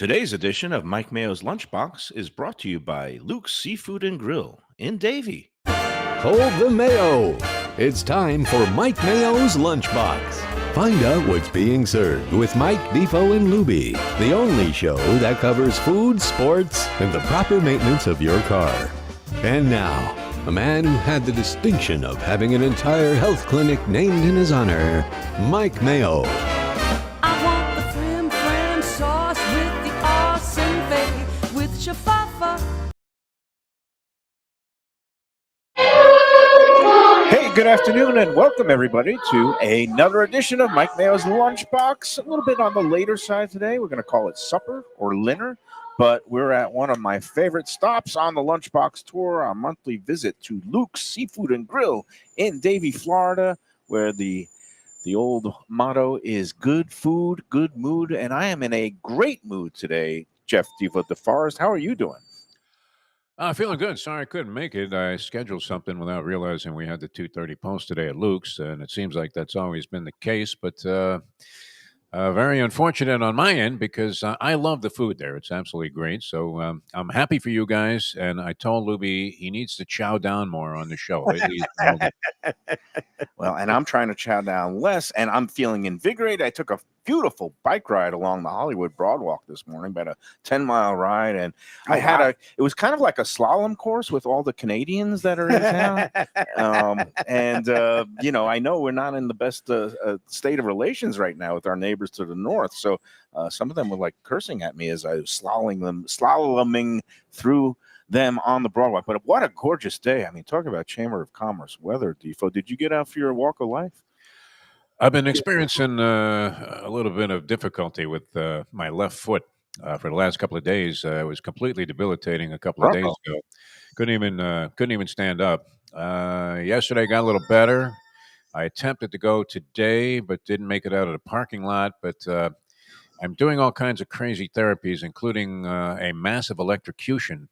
Today's edition of Mike Mayo's Lunchbox is brought to you by Luke's Seafood and Grill in Davie. Hold the mayo. It's time for Mike Mayo's Lunchbox. Find out what's being served with Mike, Defo, and Lubie, the only show that covers food, sports, and the proper maintenance of your car. And now, a man who had the distinction of having an entire health clinic named in his honor, Mike Mayo. I want the frim fram sauce with the awesome bay with shafafa. Hey, good afternoon and welcome everybody to another edition of Mike Mayo's Lunchbox. A little bit on the later side today. We're going to call it supper or dinner, but we're at one of my favorite stops on the Lunchbox tour, our monthly visit to Luke's Seafood and Grill in Davie, Florida, where the old motto is good food, good mood, and I am in a great mood today. Jeff Diva DeForest, how are you doing? Feeling good. Sorry I couldn't make it. I scheduled something without realizing we had the 2:30 post today at Luke's, and it seems like that's always been the case. But very unfortunate on my end because I love the food there. It's absolutely great. So I'm happy for you guys. And I told Lubie he needs to chow down more on the show. Lately, Well, and I'm trying to chow down less, and I'm feeling invigorated. I took a beautiful bike ride along the Hollywood Broadwalk this morning, about a 10-mile ride, and it was kind of like a slalom course with all the Canadians that are in town. I know we're not in the best state of relations right now with our neighbors to the north, so some of them were like cursing at me as I was slaloming through them on the Broadwalk. But what a gorgeous day. I mean, talk about Chamber of Commerce weather, Defo. Did you get out for your walk of life? I've been experiencing a little bit of difficulty with my left foot for the last couple of days. It was completely debilitating a couple of days ago. Couldn't even stand up. Yesterday got a little better. I attempted to go today, but didn't make it out of the parking lot. But I'm doing all kinds of crazy therapies, including a massive electrocution.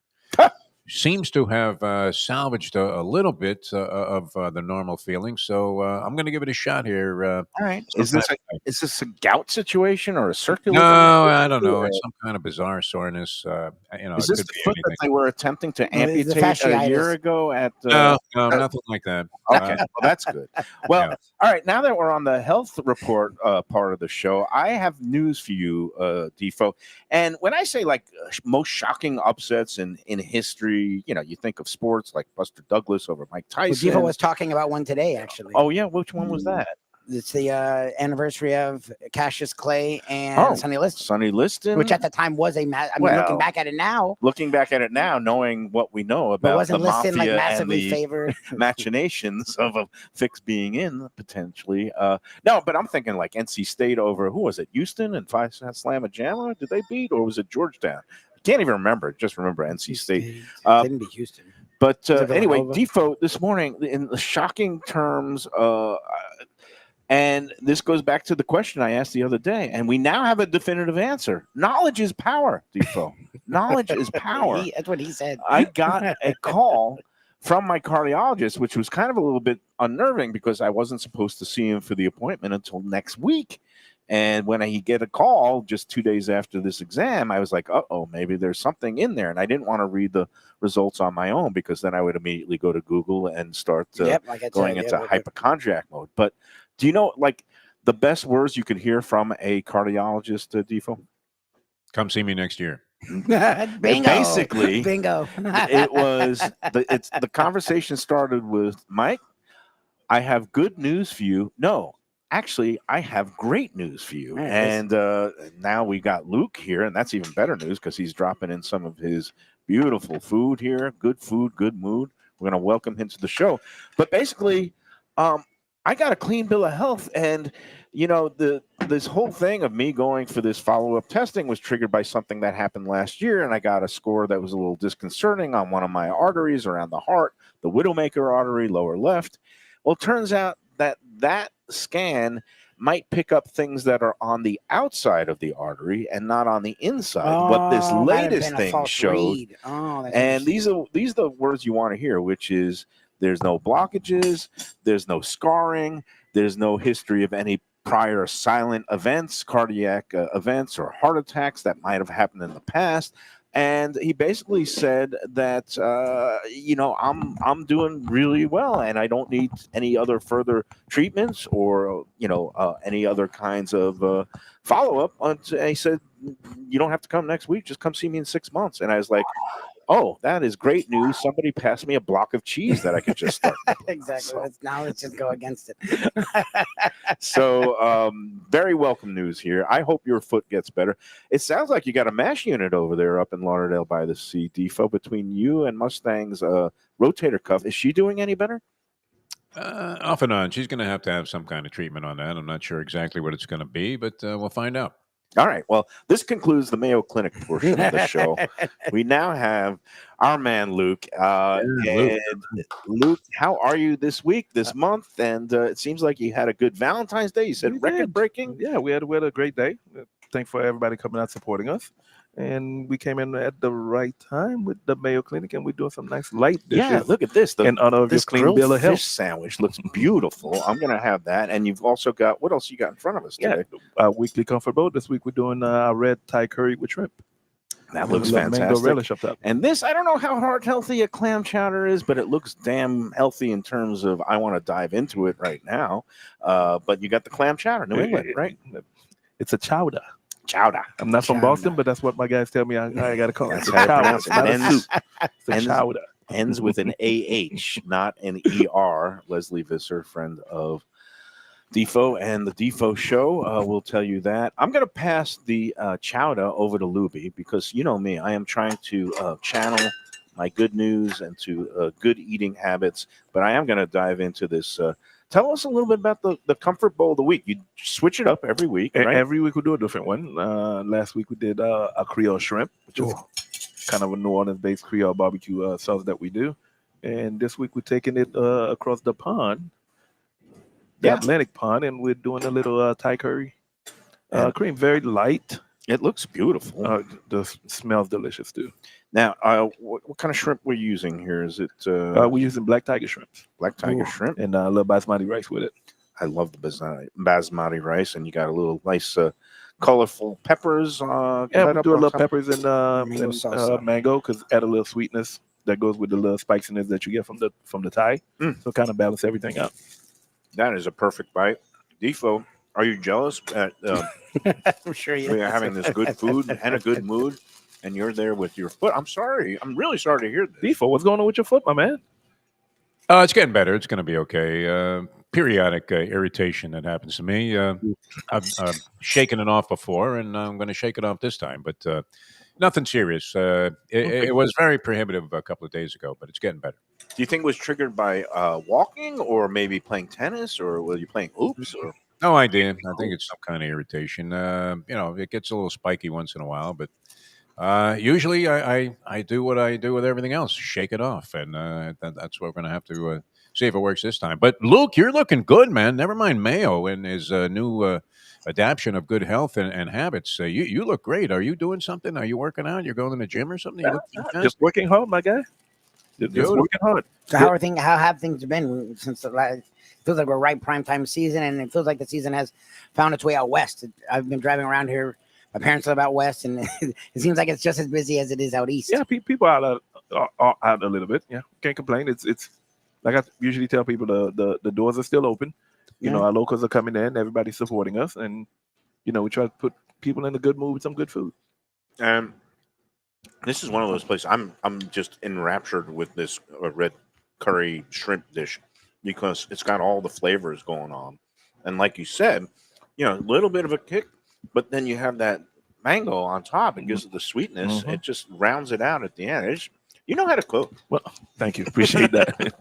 Seems to have salvaged a little bit of the normal feeling. So I'm going to give it a shot here. All right. Is this a gout situation or a circular? No, I don't know. It's some kind of bizarre soreness. Is this the foot that they were attempting to amputate a year ago at? No, nothing like that. Okay, well, that's good. Well, all right. Now that we're on the health report part of the show, I have news for you, Defo. And when I say like most shocking upsets in history, you think of sports like Buster Douglas over Mike Tyson. Well, Defo was talking about one today, actually. Oh yeah, which one was that? It's the anniversary of Cassius Clay and Sonny Liston. Sonny Liston, which at the time was looking back at it now, knowing what we know about wasn't the Liston mafia like massively and the favored machinations of a fix being in potentially. No, but I'm thinking like NC State over who was it? Houston and Five Slamma Jamma? Did they beat or was it Georgetown? I can't even remember. Just remember NC State. Didn't beat Houston. But anyway, Defo this morning in the shocking terms. And this goes back to the question I asked the other day, and we now have a definitive answer. Knowledge is power, Defo. Knowledge is power. That's what he said. I got a call from my cardiologist, which was kind of a little bit unnerving because I wasn't supposed to see him for the appointment until next week. And when I get a call just 2 days after this exam, I was like, uh-oh, maybe there's going in there. And I didn't want to read the results on my own because then I would immediately go to Google and start going into hypochondriac mode. But do you know, like, the best words you could hear from a cardiologist, Defo? Come see me next year. Bingo. Basically, bingo. It was the conversation started with, Mike, I have good news for you. No, actually, I have great news for you. And now we got Luke here, and that's even better news because he's dropping in some of his beautiful food here. Good food, good mood. We're going to welcome him to the show. But basically, I got a clean bill of health, and this whole thing of me going for this follow-up testing was triggered by something that happened last year, and I got a score that was a little disconcerting on one of my arteries around the heart, the Widowmaker artery, lower left. Well, it turns out that scan might pick up things that are on the outside of the artery and not on the inside. What this latest thing showed, and these are the words you want to hear, which is there's no blockages, there's no scarring, there's no history of any prior silent events, cardiac events, or heart attacks that might have happened in the past. And he basically said that I'm doing really well, and I don't need any other further treatments or any other kinds of follow up. And he said, you don't have to come next week; just come see me in 6 months. And I was like, oh, that is great news. Somebody passed me a block of cheese that I could just start. Exactly. So, Now let's just go against it. so very welcome news here. I hope your foot gets better. It sounds like you got a MASH unit over there up in Lauderdale by the Sea, Defo, between you and Mustang's rotator cuff. Is she doing any better? Off and on. She's going to have some kind of treatment on that. I'm not sure exactly what it's going to be, but we'll find out. All right. Well, this concludes the Mayo Clinic portion of the show. We now have our man Luke. And Luke, how are you this week, this month? And it seems like you had a good Valentine's Day. You said record breaking. Yeah, we had a great day. Thankful for everybody coming out supporting us. And we came in at the right time with the Mayo Clinic, and we're doing some nice light dishes. Yeah, look at this. In honor of your This clean grilled bill of health. fish sandwich looks beautiful. I'm going to have that. And you've also got, what else you got in front of us today? Our weekly comfort bowl. This week we're doing red Thai curry with shrimp. That looks With a little mango fantastic. relish up top. And this, I don't know how heart healthy a clam chowder is, but it looks damn healthy in terms of I want to dive into it right now. But you got the clam chowder, New England, right? It's a chowder. Chowder. I'm not from Boston, but that's what my guys tell me I got to call it. That's It's how a you chowder. pronounce It's it. not a Ends- soup. It's a ends- chowder. Ends with an AH, not an ER. Leslie Visser, friend of Defo and the Defo Show, will tell you that. I'm going to pass the chowder over to Lubie because you know me. I am trying to channel my good news and to good eating habits, but I am going to dive into this. Tell us a little bit about the comfort bowl of the week. You switch it up every week, right? Every week we do a different one. Last week we did a Creole shrimp, which is kind of a New Orleans-based Creole barbecue sauce that we do. And this week we're taking it across the pond, the Atlantic pond, and we're doing a little Thai curry cream, very light. It looks beautiful. Smells delicious too. Now, what kind of shrimp we're using here? Is it We're using black tiger shrimps black tiger shrimp? and a little basmati rice with it. I love the basmati rice, and you got a little nice, colorful peppers. Yeah, cut we up do a on little top. peppers and Mango salsa. mango because add a little sweetness that goes with the little spiciness that you get from the Thai. So kind of balance everything out. That is a perfect bite. Defo, are you jealous that I'm sure you we are having this good food and a good mood, and you're there with your foot? I'm sorry. I'm really sorry to hear this. Defo, what's going on with your foot, my man? It's getting better. It's going to be okay. Periodic irritation that happens to me. I've shaken it off before, and I'm going to shake it off this time, but nothing serious. It was very prohibitive a couple of days ago, but it's getting better. Do you think it was triggered by walking, or maybe playing tennis, or were you playing hoops? Or No idea. I think it's some kind of irritation. It gets a little spiky once in a while, but usually I do what I do with everything else, shake it off, and that's what we're going to have to see if it works this time. But Luke, you're looking good, man. Never mind Mayo and his new adaptation of good health and habits. You look great. Are you doing something? Are you working out? You're going to the gym or something? You look fantastic. Just working hard, my guy. Just working hard. So how have things been since the last? It feels like we're right prime time season, and it feels like the season has found its way out west. I've been driving around here. My parents live out west, and it seems like it's just as busy as it is out east. Yeah, people are out a little bit. Yeah, can't complain. It's like I usually tell people, the doors are still open. You know, our locals are coming in. Everybody's supporting us, and we try to put people in a good mood with some good food. This is one of those places. I'm just enraptured with this red curry shrimp dish because it's got all the flavors going on, and like you said, a little bit of a kick, but then you have that mango on top. It gives it the sweetness. It just rounds it out at the end. You know how to cook. Well, thank you. Appreciate that.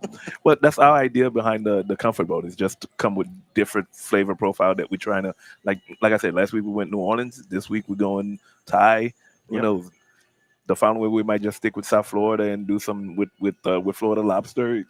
Well, that's our idea behind the comfort bowl, is just to come with different flavor profile that we're trying to, like I said, last week we went New Orleans. This week we're going Thai. The following week we might just stick with South Florida and do some with Florida lobster.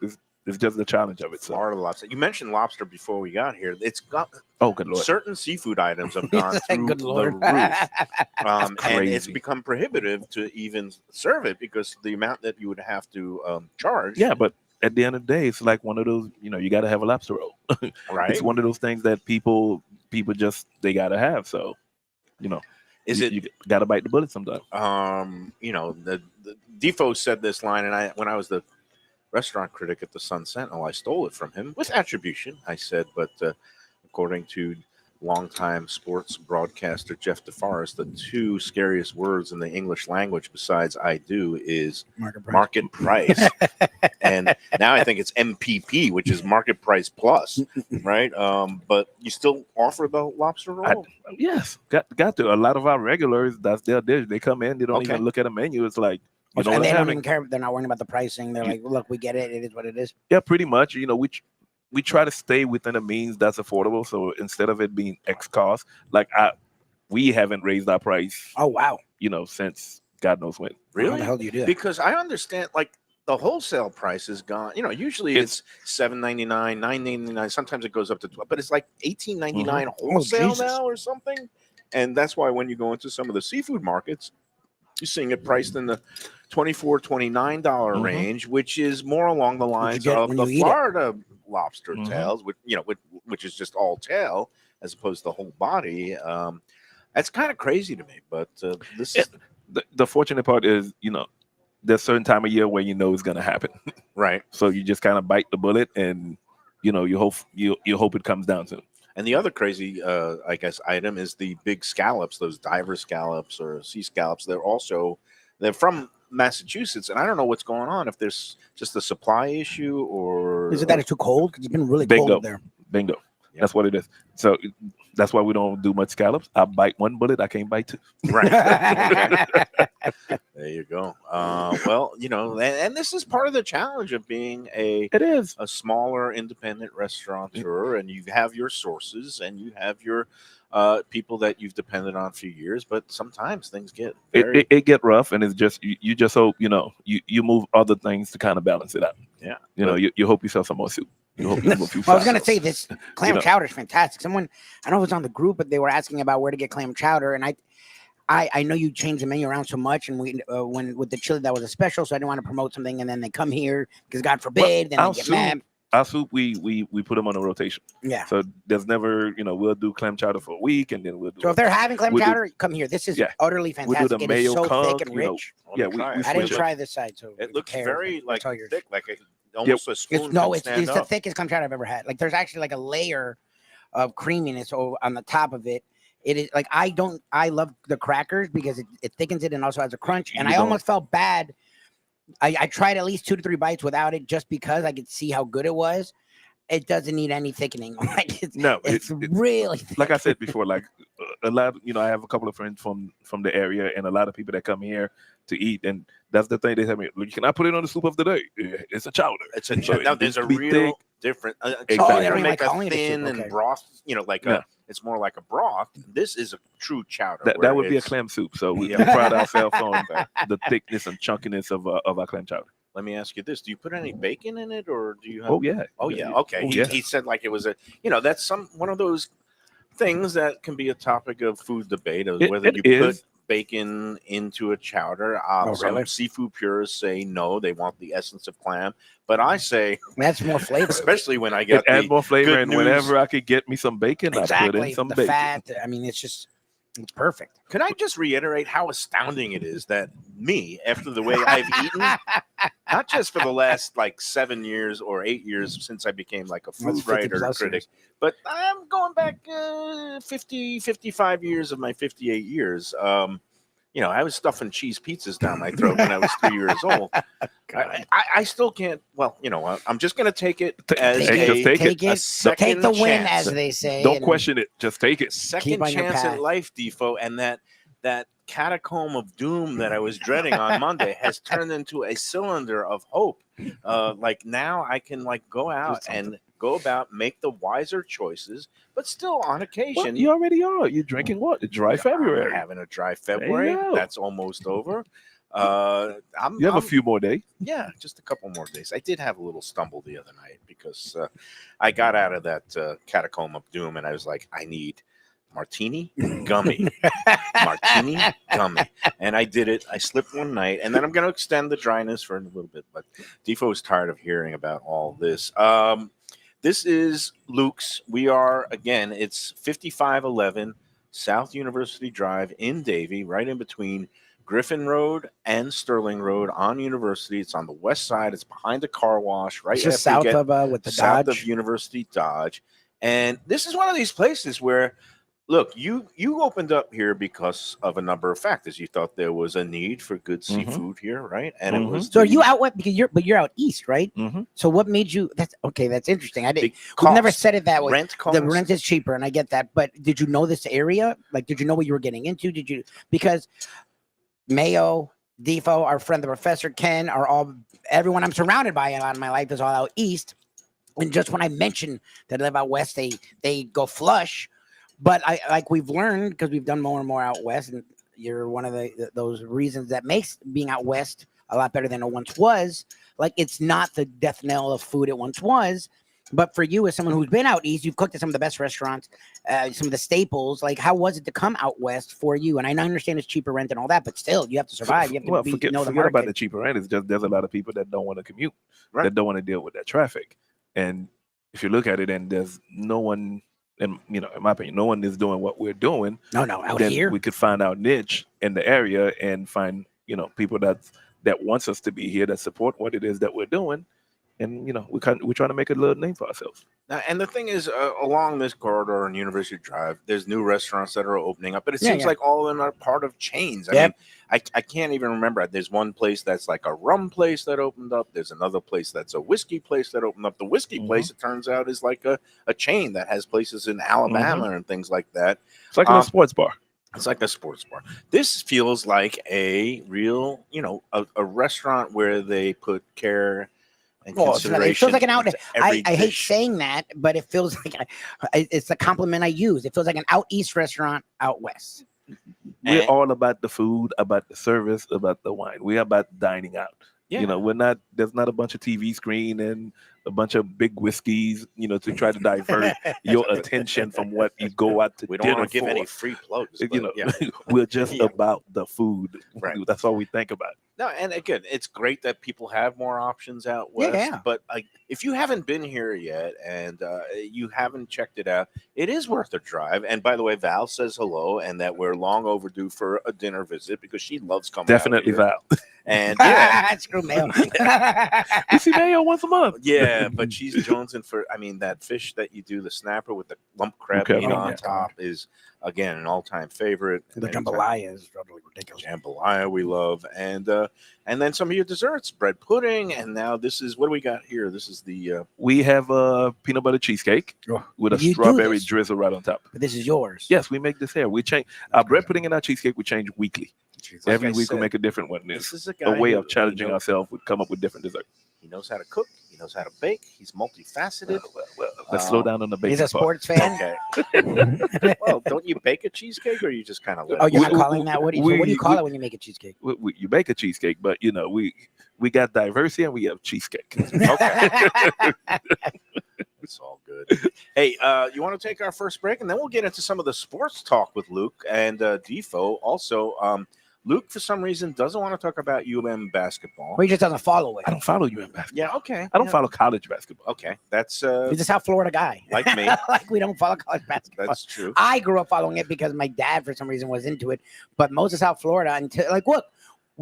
It's just the challenge of it. So. Florida lobster. You mentioned lobster before we got here. It's got good Lord. certain seafood items have gone through Good the Lord. roof. And it's crazy. become prohibitive to even serve it because the amount that you would have to charge. Yeah, but at the end of the day, it's like one of those, you got to have a lobster roll. Right. It's one of those things that people people they gotta have. So, Is you gotta bite the bullet sometimes. The Defoe said this line, and when I was the restaurant critic at the Sun Sentinel, I stole it from him with attribution. I said, but according to longtime sports broadcaster Jeff DeForest, the two scariest words in the English language besides "I do" is market price. And now I think it's MPP, which is market price plus, right? But you still offer the lobster roll? Yes, got to. A lot of our regulars, that's their dish. They come in, they don't even look at a menu. It's like, and they don't even care. They're not worrying about the pricing. They're like, look, we get it. It is what it is. Yeah, pretty much. We try to stay within a means that's affordable. So instead of it being X cost, we haven't raised our price. Oh wow! Since God knows when. Really? How the hell do you do that? Because I understand, the wholesale price is gone. Usually it's $7.99, $9.99. Sometimes it goes up to $12, but it's like $18.99 wholesale now or something. And that's why when you go into some of the seafood markets, you're seeing it priced in the $24, $29 range, which is more along the lines of the Florida lobster tails, which is just all tail as opposed to the whole body. That's kind of crazy to me, but this is the fortunate part is, there's a certain time of year where it's going to happen, right? So you just kind of bite the bullet, and you hope it comes down soon. And the other crazy, I guess, item is the big scallops, those diver scallops or sea scallops. They're from Massachusetts, and I don't know what's going on. If there's just a supply issue, or is it that it's too cold? Because it's been really cold up there. Bingo. Yeah. That's what it is. So that's why we don't do much scallops. I bite one bullet, I can't bite two. Right. There you go. Well, and this is part of the challenge of being a smaller independent restaurateur, and you have your sources and you have your people that you've depended on for years, but sometimes things get it get rough, and it's just you just hope you move other things to kind of balance it out. Yeah, you hope you sell some more soup. You hope you have a few I was gonna say this clam chowder is fantastic. Someone, I know it was on the group, but they were asking about where to get clam chowder, and I know you changed the menu around so much, and we when with the chili that was a special, so I didn't want to promote something, and then they come here because God forbid, then they get mad. Our soup, we put them on a rotation. Yeah. So there's never, we'll do clam chowder for a week, and then we'll do. So if they're having clam chowder, come here. This is utterly fantastic. We'll do the it is Mayo so thick and rich. We I didn't try this side, so it looks very thick, like almost a spoon. It's the thickest clam chowder I've ever had. Like there's actually like a layer of creaminess on the top of it. It is like I love the crackers because it thickens it and also has a crunch. And I almost felt bad. I tried at least 2 to 3 bites without it just because I could see how good it was. It doesn't need any thickening. It's really thick. Like I said before, like a lot. I have a couple of friends from the area, and a lot of people that come here to eat, and that's the thing they tell me. Look, can I put it on the soup of the day? It's a chowder. It's a chowder. Now there's a real different. Exactly. They don't make a thin and broth. It's more like a broth. This is a true chowder. That would be a clam soup. So we pride ourselves on the thickness and chunkiness of our clam chowder. Let me ask you this: do you put any bacon in it, or do you have? Oh yeah. Okay. He said like it was that's one of those things that can be a topic of food debate of whether you put bacon into a chowder. Some seafood purists say no, they want the essence of clam, but I say that's more flavor, especially when I get add more flavor. And whenever I could get me some bacon, I put in some bacon. Fat. I mean, it's perfect. Could I just reiterate how astounding it is that me, after the way I've eaten, not just for the last 7 years or 8 years since I became like a food writer critic, but I'm going back 55 years of my 58 years. I was stuffing cheese pizzas down my throat when I was 3 years old. I still can't. Well, I'm just going to take it as take the win, as they say. Don't question it. Just take it. Second chance at life, Defoe, and that catacomb of doom that I was dreading on Monday has turned into a cylinder of hope. Now I can go out and go about, make the wiser choices, but still on occasion. Well, you already are. You're drinking what? A dry February. I'm having a dry February. That's almost over. You have a few more days. Yeah, just a couple more days. I did have a little stumble the other night because I got out of that catacomb of doom, and I was like, I need martini gummy. Martini gummy. And I did it. I slipped one night, and then I'm going to extend the dryness for a little bit, but Defoe's tired of hearing about all this. This is Luke's. We are, again, it's 5511 South University Drive in Davie, right in between Griffin Road and Sterling Road on University. It's on the west side. It's behind the car wash, right It's just after you south get of with the south Dodge. of University Dodge. And this is one of these places where, look, you opened up here because of a number of factors. You thought there was a need for good seafood here, right? And it was. So are you out west because you're out east, right? Mm-hmm. So what made you? That's okay. That's interesting. I didn't. Big We've never cost. said it that way. Rent cost. The rent is cheaper, and I get that. But did you know this area? Like, did you know what you were getting into? Did you? Because Mayo, Defoe, our friend the professor, Ken, are all everyone I'm surrounded by a lot of my life is all out east. And just when I mention that I live out west, they go flush. But I like we've learned because we've done more and more out west, and you're one of those reasons that makes being out west a lot better than it once was. Like it's not the death knell of food it once was. But for you, as someone who's been out east, you've cooked at some of the best restaurants, some of the staples. Like, how was it to come out west for you? And I understand it's cheaper rent and all that, but still, you have to survive. You have to Forget know the about market. the cheaper rent. It's just there's a lot of people that don't want to commute, Right. that don't want to deal with that traffic. And if you look at it, and there's no one, and in my opinion, no one is doing what we're doing. No, out then here. we could find our niche in the area and find people that wants us to be here, that support what it is that we're doing, and we're trying to make a little name for ourselves. Now, and the thing is, along this corridor on University Drive, there's new restaurants that are opening up, but it seems like all of them are part of chains. I mean, I can't even remember. There's one place that's like a rum place that opened up. There's another place that's a whiskey place that opened up. The whiskey place, it turns out, is like a chain that has places in Alabama and things like that. It's like a sports bar. It's like a sports bar. This feels like a real, a restaurant where they put care and consideration. It feels like an out. into every I hate dish. saying that, but it feels like it's the compliment I use. It feels like an out east restaurant out west. We're And- all about the food, about the service, about the wine. We're about dining out. Yeah. We're not. There's not a bunch of TV screen and a bunch of big whiskeys, to try to divert your attention from what you go out to We don't dinner want to give for. any free plugs. But yeah. We're just Yeah. about the food. Right. That's all we think about. No, and again, it's great that people have more options out west. Yeah. But if you haven't been here yet and you haven't checked it out, it is worth a drive. And by the way, Val says hello, and that we're long overdue for a dinner visit because she loves coming. Definitely out here. Val. And yeah, Screw Mayo. We see Mayo once a month. yeah, but she's jonesing for. I mean, that fish that you do, the snapper with the lump crab Okay. meat Oh, on yeah. top, is again an all-time favorite. The Anytime- jambalaya is totally ridiculous. Jambalaya we love, and then some of your desserts, bread pudding, and now this is what do we got here? This is the We have a peanut butter cheesecake with a You do strawberry this? drizzle right on top. But this is yours. Yes, we make this here. We change our bread pudding and our cheesecake. We change weekly. like Every I week we said, make a different one. This It's is a a guy way who- of challenging he knows, ourselves. We come up with different desserts. he knows how to cook. He knows how to bake. He's multifaceted. Well, let's slow down on the He's baking a sports fan. Okay. Well, don't you bake a cheesecake, or you just kind of? Oh, you're not We- calling that? What do you we- call it when you make a cheesecake? You bake a cheesecake, but we got diversity and we have cheesecake. Okay. It's all good. Hey, you want to take our first break, and then we'll get into some of the sports talk with Luke and Defoe. Also, Luke, for some reason, doesn't want to talk about UM basketball. Or he just doesn't follow it. I don't follow you in basketball. Yeah, okay. I don't Yeah. follow college basketball. Okay, that's He's a South Florida guy. like me. Like we don't follow college basketball. That's true. I grew up following it because my dad, for some reason, was into it. But most of South Florida, until look,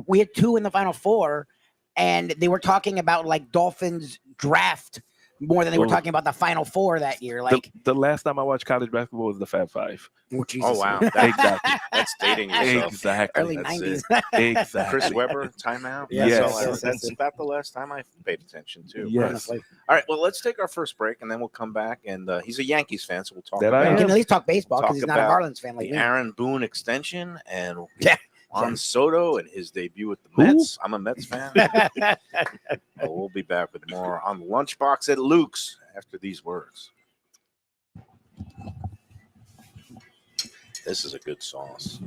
we had 2 in the Final Four, and they were talking about like Dolphins draft more than they were Oh. talking about the Final Four that year. Like, The last time I watched college basketball was the Fab Five. Jesus. Oh wow, Exactly. that's dating yourself. Exactly. Early That's 90s. Exactly. Chris Webber, timeout. Yes, That's, all yes, that's about the last time I paid attention to. Yes. Honestly. All right, well, let's take our first break, and then we'll come back. And he's a Yankees fan, so we'll talk That I We about can am. at least talk baseball Talk because he's not a about Marlins fan like the me. Aaron Boone extension and Yeah. Juan Soto and his debut with the Who? Mets. I'm a Mets fan. We'll be back with more on the Lunchbox at Luke's after these words. This is a good sauce.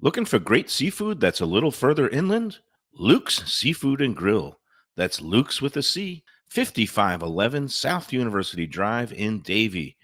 Looking for great seafood that's a little further inland? Luke's Seafood and Grill. That's Luke's with a C, 5511 South University Drive in Davie.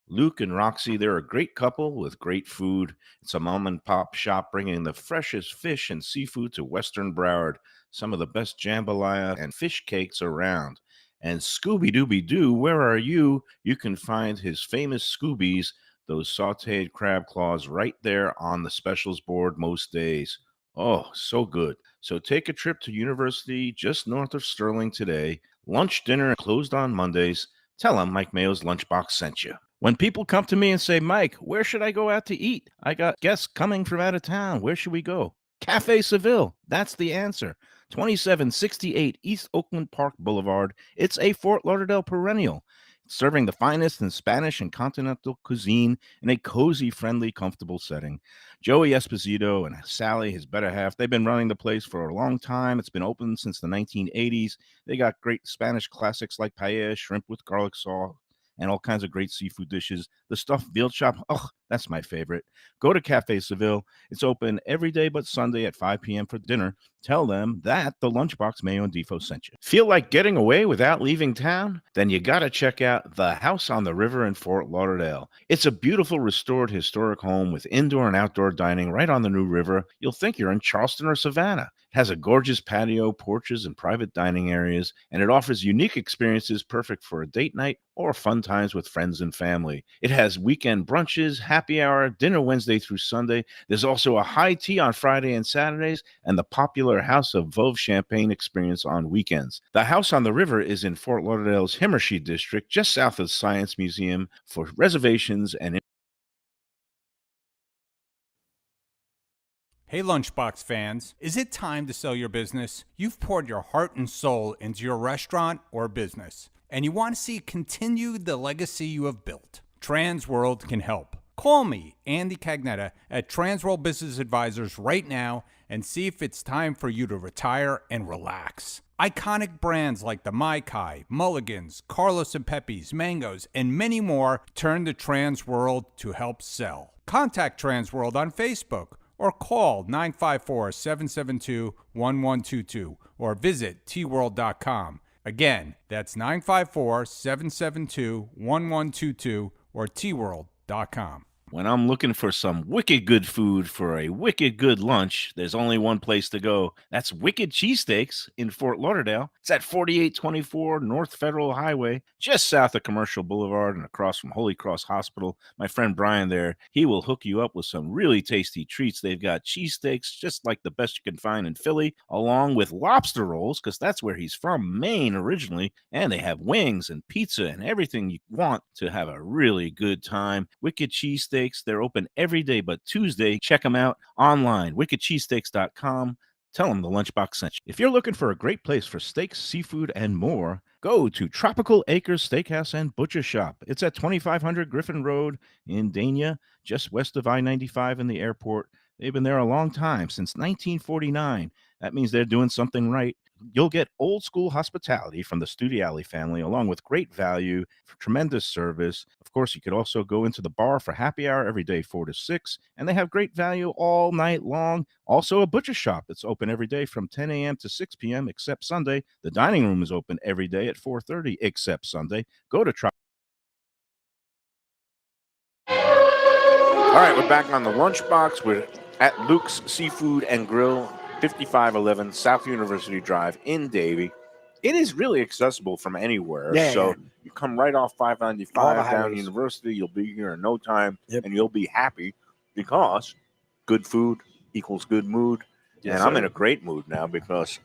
Luke and Roxy, they're a great couple with great food. It's a mom and pop shop bringing the freshest fish and seafood to Western Broward, some of the best jambalaya and fish cakes around. And Scooby Dooby Doo, where are you? You can find his famous Scoobies, those sauteed crab claws, right there on the specials board most days. Oh, so good. So take a trip to University just north of Sterling today. Lunch, dinner closed on Mondays. Tell them Mike Mayo's Lunchbox sent you. When people come to me and say, Mike, where should I go out to eat? I got guests coming from out of town. Where should we go? Cafe Seville. That's the answer. 2768 East Oakland Park Boulevard. It's a Fort Lauderdale perennial, serving the finest in Spanish and continental cuisine in a cozy, friendly, comfortable setting. Joey Esposito and Sally, his better half, they've been running the place for a long time. It's been open since the 1980s. They got great Spanish classics like paella, shrimp with garlic sauce, and all kinds of great seafood dishes. The stuffed veal chop, oh, that's my favorite. Go to Cafe Seville. It's open every day but Sunday at 5 p.m. for dinner. Tell them that the Lunchbox Mayo and Defo sent you. Feel like getting away without leaving town? Then you got to check out the House on the River in Fort Lauderdale. It's a beautiful restored historic home with indoor and outdoor dining right on the new river. You'll think you're in Charleston or Savannah. It has a gorgeous patio, porches, and private dining areas, and it offers unique experiences perfect for a date night or fun times with friends and family. It has weekend brunches, happy hour, dinner Wednesday through Sunday. There's also a high tea on Friday and Saturdays, and the popular House of Veuve Champagne experience on weekends. The House on the River is in Fort Lauderdale's Himmershey district, just south of the Science Museum. For reservations and Hey Lunchbox fans, is it time to sell your business? You've poured your heart and soul into your restaurant or business, and you want to see continue the legacy you have built. Transworld can help. Call me, Andy Cagnetta, at Transworld Business Advisors right now and see if it's time for you to retire and relax. Iconic brands like the Mai Kai, Mulligan's, Carlos and Pepe's, Mangoes, and many more turn to Transworld to help sell. Contact Transworld on Facebook or call 954-772-1122 or visit tworld.com. Again, that's 954-772-1122 or tworld.com. when I'm looking for some wicked good food for a wicked good lunch, there's only one place to go. That's Wicked Cheesesteaks in Fort Lauderdale. It's at 4824 North Federal Highway, just south of Commercial Boulevard and across from Holy Cross Hospital. My friend Brian there, he will hook you up with some really tasty treats. They've got cheesesteaks just like the best you can find in Philly, along with lobster rolls, because that's where he's from, Maine originally. And they have wings and pizza and everything you want to have a really good time. Wicked Cheesesteaks. They're open every day but Tuesday. Check them out online, wickedcheesesteaks.com. Tell them the Lunchbox sent you. If you're looking for a great place for steaks, seafood, and more, go to Tropical Acres Steakhouse and Butcher Shop. It's at 2500 Griffin Road in Dania, just west of I-95 in the airport. They've been there a long time, since 1949. That means they're doing something right. You'll get old school hospitality from the Studiali family, along with great value, tremendous service. Of course, you could also go into the bar for happy hour every day, 4 to 6, and they have great value all night long. Also, a butcher shop that's open every day from 10 a.m. to 6 p.m. except Sunday. The dining room is open every day at 4:30 except Sunday. Go to try. All right, we're back on the Lunchbox. We're at Luke's Seafood and Grill, 5511 South University Drive in Davie. It is really accessible from anywhere. You come right off 595 down University. You'll be here in no time, and you'll be happy because good food equals good mood. Yes, and I'm in a great mood now because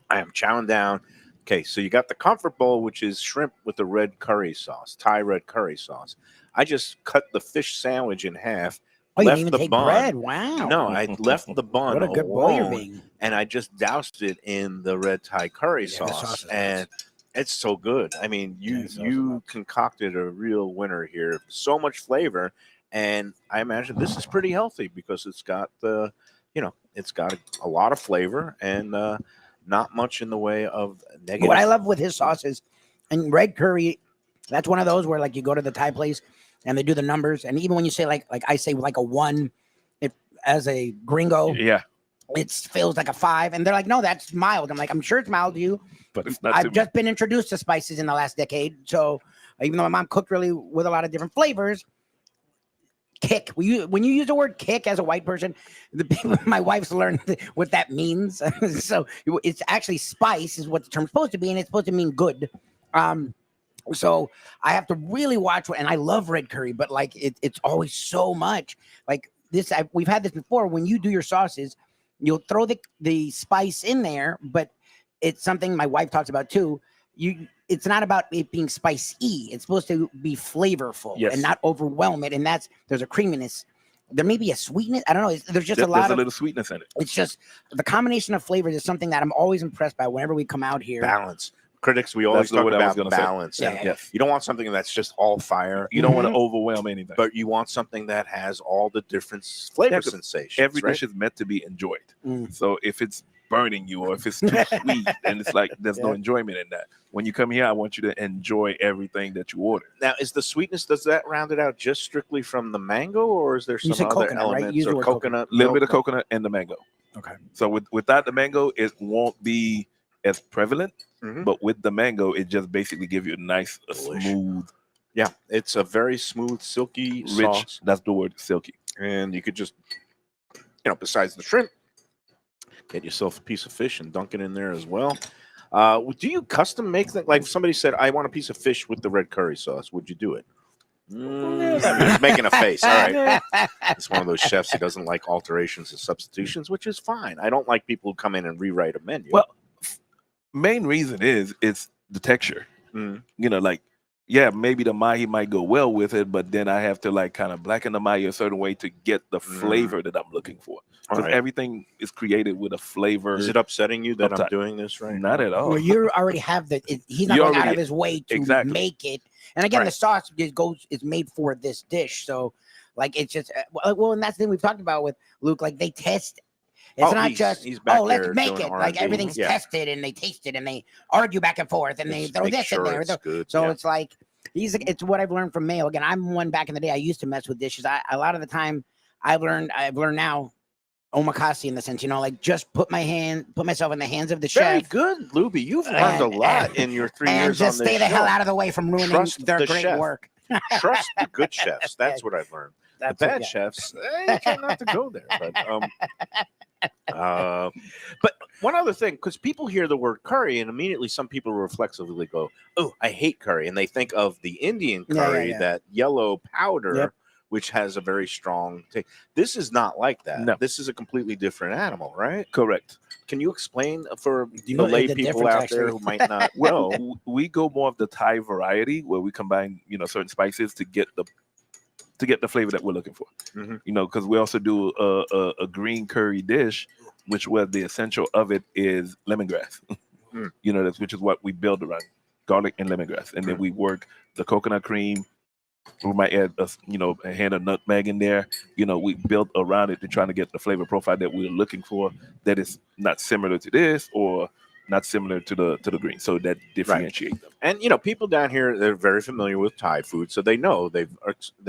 I am chowing down. Okay, so you got the comfort bowl, which is shrimp with the red curry sauce, Thai red curry sauce. I just cut the fish sandwich in half. Oh, you left didn't even the take bun. bread. Wow. No, I left the bun What a good boy you're alone, being. and I just doused it in the red Thai curry sauce, and it's so good. I mean, you concocted a real winner here. So much flavor, and I imagine this is pretty healthy because it's got the, it's got a lot of flavor and not much in the way of negative. What I love with his sauces and red curry, that's one of those where like you go to the Thai place and they do the numbers, and even when you say like I say like a 1, it as a gringo, it feels like a 5, and they're like, no, that's mild. I'm like, I'm sure it's mild to you. But it's not. I've just been introduced to spices in the last decade, so even though my mom cooked really with a lot of different flavors, kick. When you use the word kick as a white person, my wife's learned what that means. So it's actually spice is what the term's supposed to be, and it's supposed to mean good. So I have to really watch and I love red curry, but like it's always so much like this. We've had this before. When you do your sauces, you'll throw the spice in there, but it's something my wife talks about too. It's not about it being spicy. It's supposed to be flavorful and not overwhelm it. And there's a creaminess. There may be a sweetness. I don't know. There's just a little sweetness in it. It's just the combination of flavors is something that I'm always impressed by whenever we come out here. Balance. Critics, we always talk about balance. Yes. You don't want something that's just all fire. You don't want to overwhelm anything. But you want something that has all the different flavor sensations. Every right? dish is meant to be enjoyed. So if it's burning you or if it's too sweet, and it's like there's no enjoyment in that. When you come here, I want you to enjoy everything that you order. Now, is the sweetness, does that round it out just strictly from the mango, or is there some other coconut, elements right? or coconut? A little bit of coconut and the mango. Okay. So without the mango, it won't be as prevalent. But with the mango, it just basically gives you a nice, smooth. Yeah, it's a very smooth, silky Rich. sauce. That's the word, silky. And you could just, besides the shrimp, get yourself a piece of fish and dunk it in there as well. Do you custom make that? Like if somebody said, I want a piece of fish with the red curry sauce, would you do it? He's making a face. All right. It's one of those chefs who doesn't like alterations and substitutions, which is fine. I don't like people who come in and rewrite a menu. Well, main reason is it's the texture. Maybe the mahi might go well with it, but then I have to like kind of blacken the mahi a certain way to get the flavor that I'm looking for. Because everything is created with a flavor. Is it upsetting you that I'm doing this right Not now? at all. Well, you already have he's not going out of his way to make it. And again, the sauce is made for this dish. So like, it's just, and that's the thing we've talked about with Luke, like they test. It's not just, let's make it. Like everything's tested and they taste it and they argue back and forth and they throw this in there. So it's like, it's what I've learned from Mayo. Again, I'm one back in the day. I used to mess with dishes. A lot of the time I've learned now omakase in the sense, like just put myself in the hands of the chef. Very good, Lubie. You've learned a lot in your 3 years on this show. And just stay the hell out of the way from ruining their great work. Trust the good chefs. That's what I've learned. The bad chefs, you try not to go there. But one other thing, because people hear the word curry and immediately some people reflexively go, oh, I hate curry. And they think of the Indian curry, that yellow powder, which has a very strong taste. This is not like that. No. This is a completely different animal, right? Correct. Can you explain for the lay people out there who might not know? We go more of the Thai variety where we combine, certain spices to get the flavor that we're looking for. Because we also do a green curry dish, which where the essential of it is lemongrass. Which is what we build around, garlic and lemongrass, and then we work the coconut cream. We might add a hand of nutmeg in there. We built around it to try to get the flavor profile that we're looking for, that is not similar to this or not similar to the green, so that differentiate them. And people down here, they're very familiar with Thai food, so they know they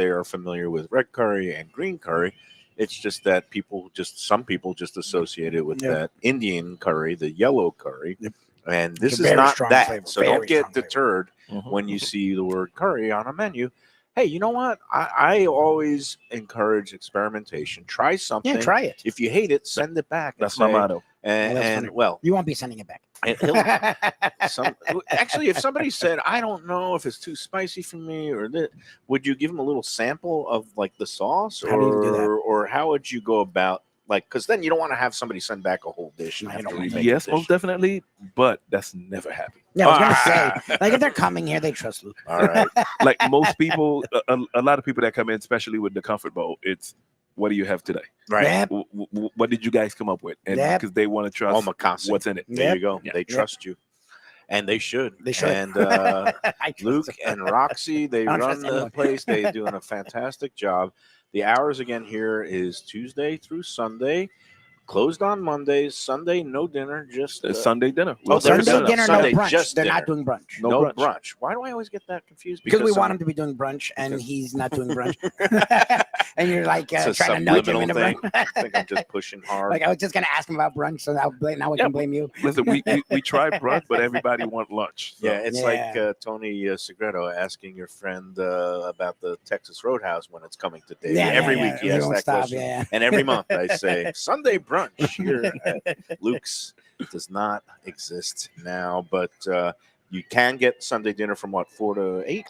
are familiar with red curry and green curry. It's just that some people just associate it with that Indian curry, the yellow curry, and this is not that. Flavor, so don't get deterred when you see the word curry on a menu. Hey, you know what? I always encourage experimentation. Try something. Yeah, try it. If you hate it, send it back. That's my motto. And you won't be sending it back. Actually, if somebody said, I don't know if it's too spicy for me or that, would you give them a little sample of like the sauce, or how would you go about? Like, because then you don't want to have somebody send back a whole dish. And have to remake yes, most definitely, but that's never happened. Yeah, I was gonna say, like if they're coming here, they trust Luke. All right. Like most people, a lot of people that come in, especially with the comfort bowl, it's what do you have today? Right. Yep. What did you guys come up with? And because they want to trust what's in it. There you go. Yep. They trust you. And they should. They should. And Luke and Roxy, they run the place. They're doing a fantastic job. The hours again here is Tuesday through Sunday. Closed on Mondays. Sunday, no dinner. Just Sunday dinner. Sunday dinner, Sunday, no brunch. Just They're dinner. not doing brunch. No brunch. Why do I always get that confused? Because we want him to be doing brunch, and he's not doing brunch. and you're like It's a trying to nudge him subliminal into thing. brunch. I think I'm just pushing hard. Like I was just gonna ask him about brunch, so now we Yeah, can blame you. Listen, we tried brunch, but everybody want lunch. So. Yeah, it's like Yeah. Tony Segreto asking your friend about the Texas Roadhouse when it's coming to Davie. Yeah, Every yeah, week he we asks won't that stop, question. yeah. And every month I say, Sunday brunch here at Luke's does not exist now, but you can get Sunday dinner from what, 4 to 8?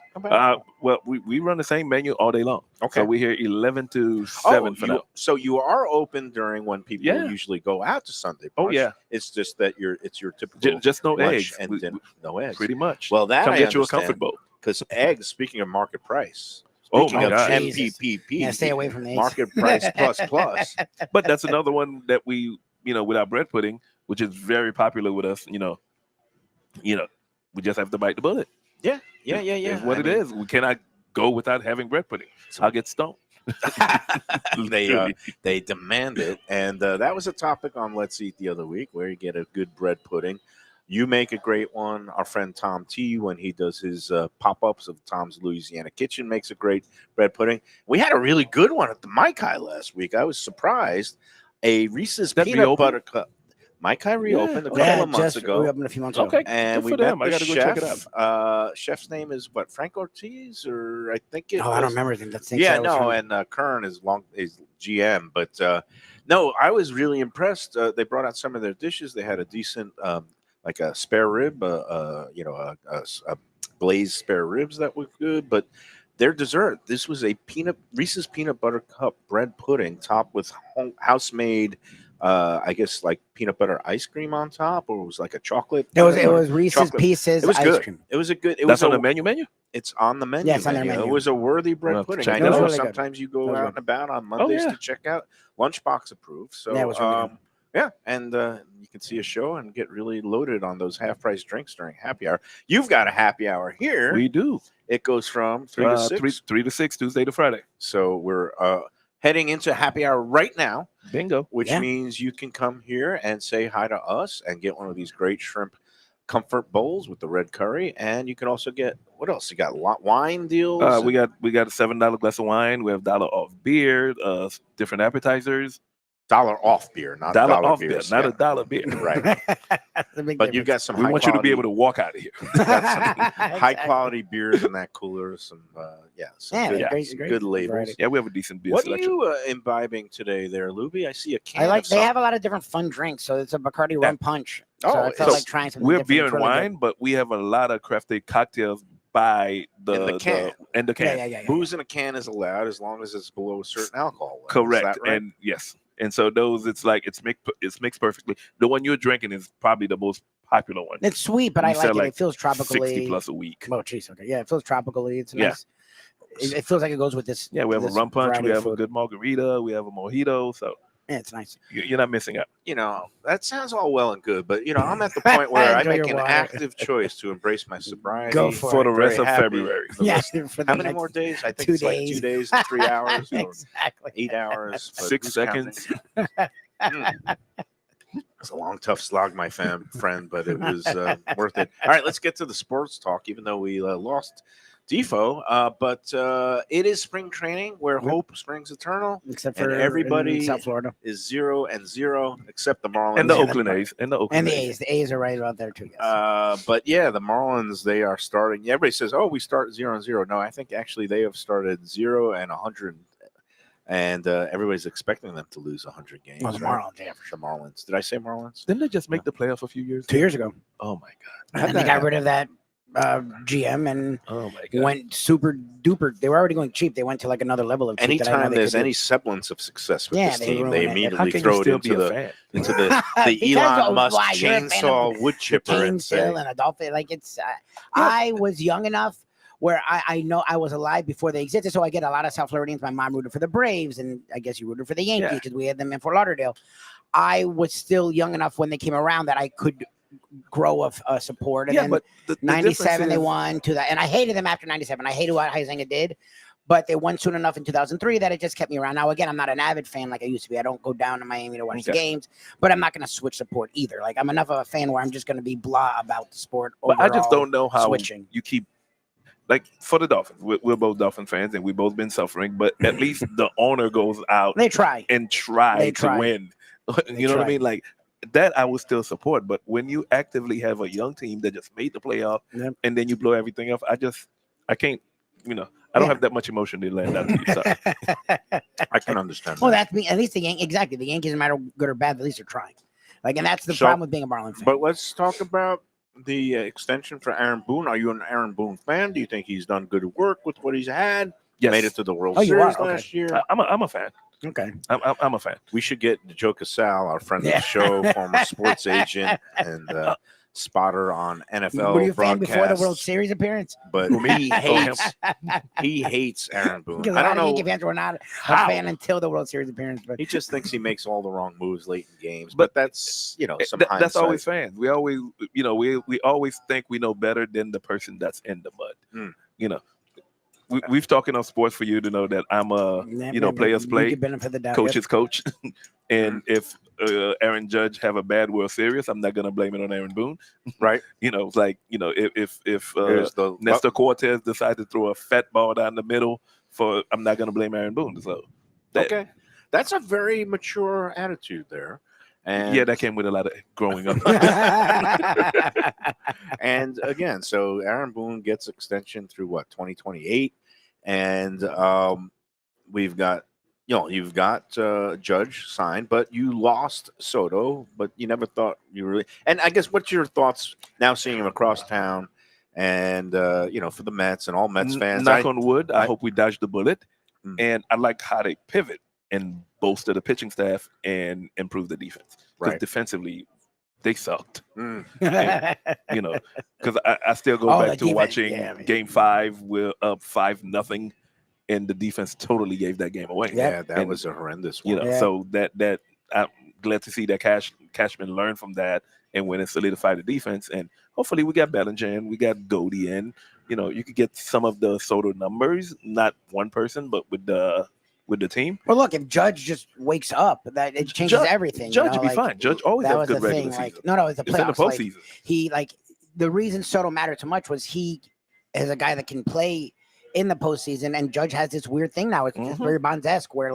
Well, we run the same menu all day long. Okay. So we're here 11 to 7 for now. So you are open during when people Yeah. usually go out to Sunday brunch. Oh, yeah. It's just that it's your typical Just no lunch eggs. and dinner. No eggs. Pretty much. Well, that Come I get you a understand. comfort bowl. Because eggs, speaking of market price, Oh, speaking my of God. MPPP, Yeah, stay away from these. market price plus. But that's another one that we, with our bread pudding, which is very popular with us, we just have to bite the bullet. Yeah. It's what it is. We cannot go without having bread pudding. I'll get stoned. They demand it, and that was a topic on Let's Eat the other week, where you get a good bread pudding. You make a great one. Our friend Tom T, when he does his pop-ups of Tom's Louisiana Kitchen, makes a great bread pudding. We had a really good one at the Mai Kai last week. I was surprised. A Reese's That peanut reopened? butter cup. Mai Kai reopened a couple Yeah, of months just ago. reopened a few months ago. Okay. And Good we for met them. the I gotta go chef. check it out. Chef's name is what? Frank Ortiz, or I think it. Oh, I don't remember anything. That's And Kern is GM, but no, I was really impressed. They brought out some of their dishes. They had a decent, like a spare rib, a glazed spare ribs that were good. But their dessert, this was a Reese's peanut butter cup bread pudding topped with house made. I guess like peanut butter ice cream on top, or it was like a chocolate. It was Reese's chocolate. Pieces It was ice good. cream. It was a good. That's on the menu? It's on the menu. Yeah, it's on their It menu. was a worthy bread Well, pudding. check I it know out. Really good. sometimes you go That was out good. and about on Mondays yeah. to check out. Lunchbox approved. So Yeah, it was really good. yeah, and you can see a show and get really loaded on those half-price drinks during happy hour. You've got a happy hour here. We do. It goes from 3 to 6. 3 to 6, Tuesday to Friday. So we're heading into happy hour right now, Bingo. which Yeah. means you can come here and say hi to us and get one of these great shrimp comfort bowls with the red curry. And you can also get, what else? You got wine deals. We got a $7 glass of wine. We have $1 off beer, different appetizers. $1 off beer, not $1 dollar off beers. beer, not Yeah. $1 beer. Right. That's a big But you've difference. got some We high want you to be quality- able to walk out of here. high quality beers in that cooler. Some some Yeah, good, great, some great good labels. variety. Yeah, we have a decent beer What are selection. you imbibing today, there, Lubie? I see a can. I like. of They have something. a lot of different fun drinks. So it's a Bacardi rum punch. So Oh, I felt so like trying something We're different. beer It's and really wine, but we have a lot of crafted cocktails by In the can. in the good. can. Yeah. Booze in a can is allowed as long as it's below a certain alcohol level. Is Correct. that right? And yes. And so those, it's mixed perfectly. The one you're drinking is probably the most popular one. It's sweet, but We I like sell it. like It feels tropically. 60 plus a week. Oh, jeez. Okay. Yeah, it feels tropically. It's Yeah. nice. It feels like it goes with this. Yeah, we have a this rum punch. variety We of have a food. good margarita. We have a mojito. So Yeah, it's nice. you're not missing out. That sounds all well and good, but I'm at the point where I Enjoy make your an water. active choice to embrace my sobriety. Go for For the it. rest Very of happy. February. Yeah. For How the many next more days? I think 2 it's like days. 2 days and 3 hours, or Exactly. 8 hours. but 6 who's counting? seconds. It's a long, tough slog, my friend, but it was worth it. All right, let's get to the sports talk, even though we lost Defo. But it is spring training where hope springs eternal. Except And for everybody- in South Florida Is 0-0, except the Marlins. And the Oakland A's. And the Oakland and the A's. A's. The A's are right out there too. Yes. But yeah, the Marlins, they are starting. Everybody says, "Oh, we start 0-0." No, I think actually they have started 0 and 100, and everybody's expecting them to lose 100 games. Oh, the right? Marlins, yeah, for The Marlins. Did I say Marlins? Didn't they just make the playoffs a few years 2 years ago, Oh, my God. and they got rid of that GM and Oh, my God. went super duper. They were already going cheap. They went to like another level of cheap that I didn't know Anytime they there's could do. any semblance of success with Yeah, this they team, ruin they it. How immediately can throw you it still into be a the fan? into the Because Elon of Musk why you're a fan of chainsaw wood chipper and James say, Hill and a dolphin. Like it's, I was young enough where I know I was alive before they existed, so I get a lot of South Floridians. My mom rooted for the Braves, and I guess you rooted for the Yankees Yeah. because we had them in Fort Lauderdale. I was still young enough when they came around that I could grow a support. And Yeah, then but the 97 difference they is- won to that, and I hated them after 97. I hated what Huizenga did. But they won soon enough in 2003 that it just kept me around. Now, again, I'm not an avid fan like I used to be. I don't go down to Miami to watch the Okay. games, but I'm not going to switch support either. Like, I'm enough of a fan where I'm just going to be blah about the sport. But I just overall don't know how switching. you keep like for the Dolphins, we're both Dolphin fans, and we've both been suffering. But at least the owner goes out They try. and try They to try. win. You know what I mean? Like that, I would still support. But when you actively have a young team that just made the playoff, Yep. and then you blow everything up, I can't. I don't have that much emotion to land out. Sorry. I can understand. Well, that. that's me. At least the Yankees, no matter good or bad, at least they're trying. Like, and that's the So- problem with being a Marlin fan. But let's talk about the extension for Aaron Boone. Are you an Aaron Boone fan? Do you think he's done good work with what he's had? Yes. Made it to the World Oh, you Series are? Okay. last year. I'm a fan. Okay. I'm a fan. We should get Joe Casal, our friend of Yeah. the show, former sports agent and spotter on NFL Were you a fan before the broadcasts. World Series appearance? But he hates Aaron Boone. Because I a don't lot of Yankee know. fans were not a How? fan until the World Series appearance. But He just thinks he makes all the wrong moves late in games. But that's some That's hindsight. always fans. We always, we always think we know better than the person that's in the mud. Mm. We've talked enough sports for you to know that I'm a, players play, You benefit the doubt. coaches coach, and if Aaron Judge have a bad World Series, I'm not gonna blame it on Aaron Boone, right? It's like if There's the Nestor Cortez decide to throw a fat ball down the middle, I'm not gonna blame Aaron Boone. So okay, that's a very mature attitude there. And yeah, that came with a lot of growing up. and again, so Aaron Boone gets extension through 2028, and we've got you've got Judge signed, but you lost Soto, but you never thought you really. And I guess what's your thoughts now seeing him across town, and for the Mets and all Mets fans? Knock on wood. I I- hope we dodged the bullet, Mm. and I like how they pivot and bolster the pitching staff and improve the defense. Because Right. defensively, they sucked. Mm. Because I still go Oh, back the to defense, watching yeah, man. Game 5. We're up 5-0, and the defense totally gave that game away. Yeah, that And, was a horrendous one. Yeah. so that I'm glad to see that Cashman learn from that and went and solidify the defense. And hopefully we got Bellinger in, we got Goldie in. You could get some of the Soto numbers, not one person, but with the team. Well, look, if Judge just wakes up, that it changes everything. Judge would be fine. Judge always that has was good the regular thing. season. No, it's the It's in the playoffs. Like, postseason. he the reason Soto mattered so much was he is a guy that can play in the postseason, and Judge has this weird thing now. It's just very Bonds-esque where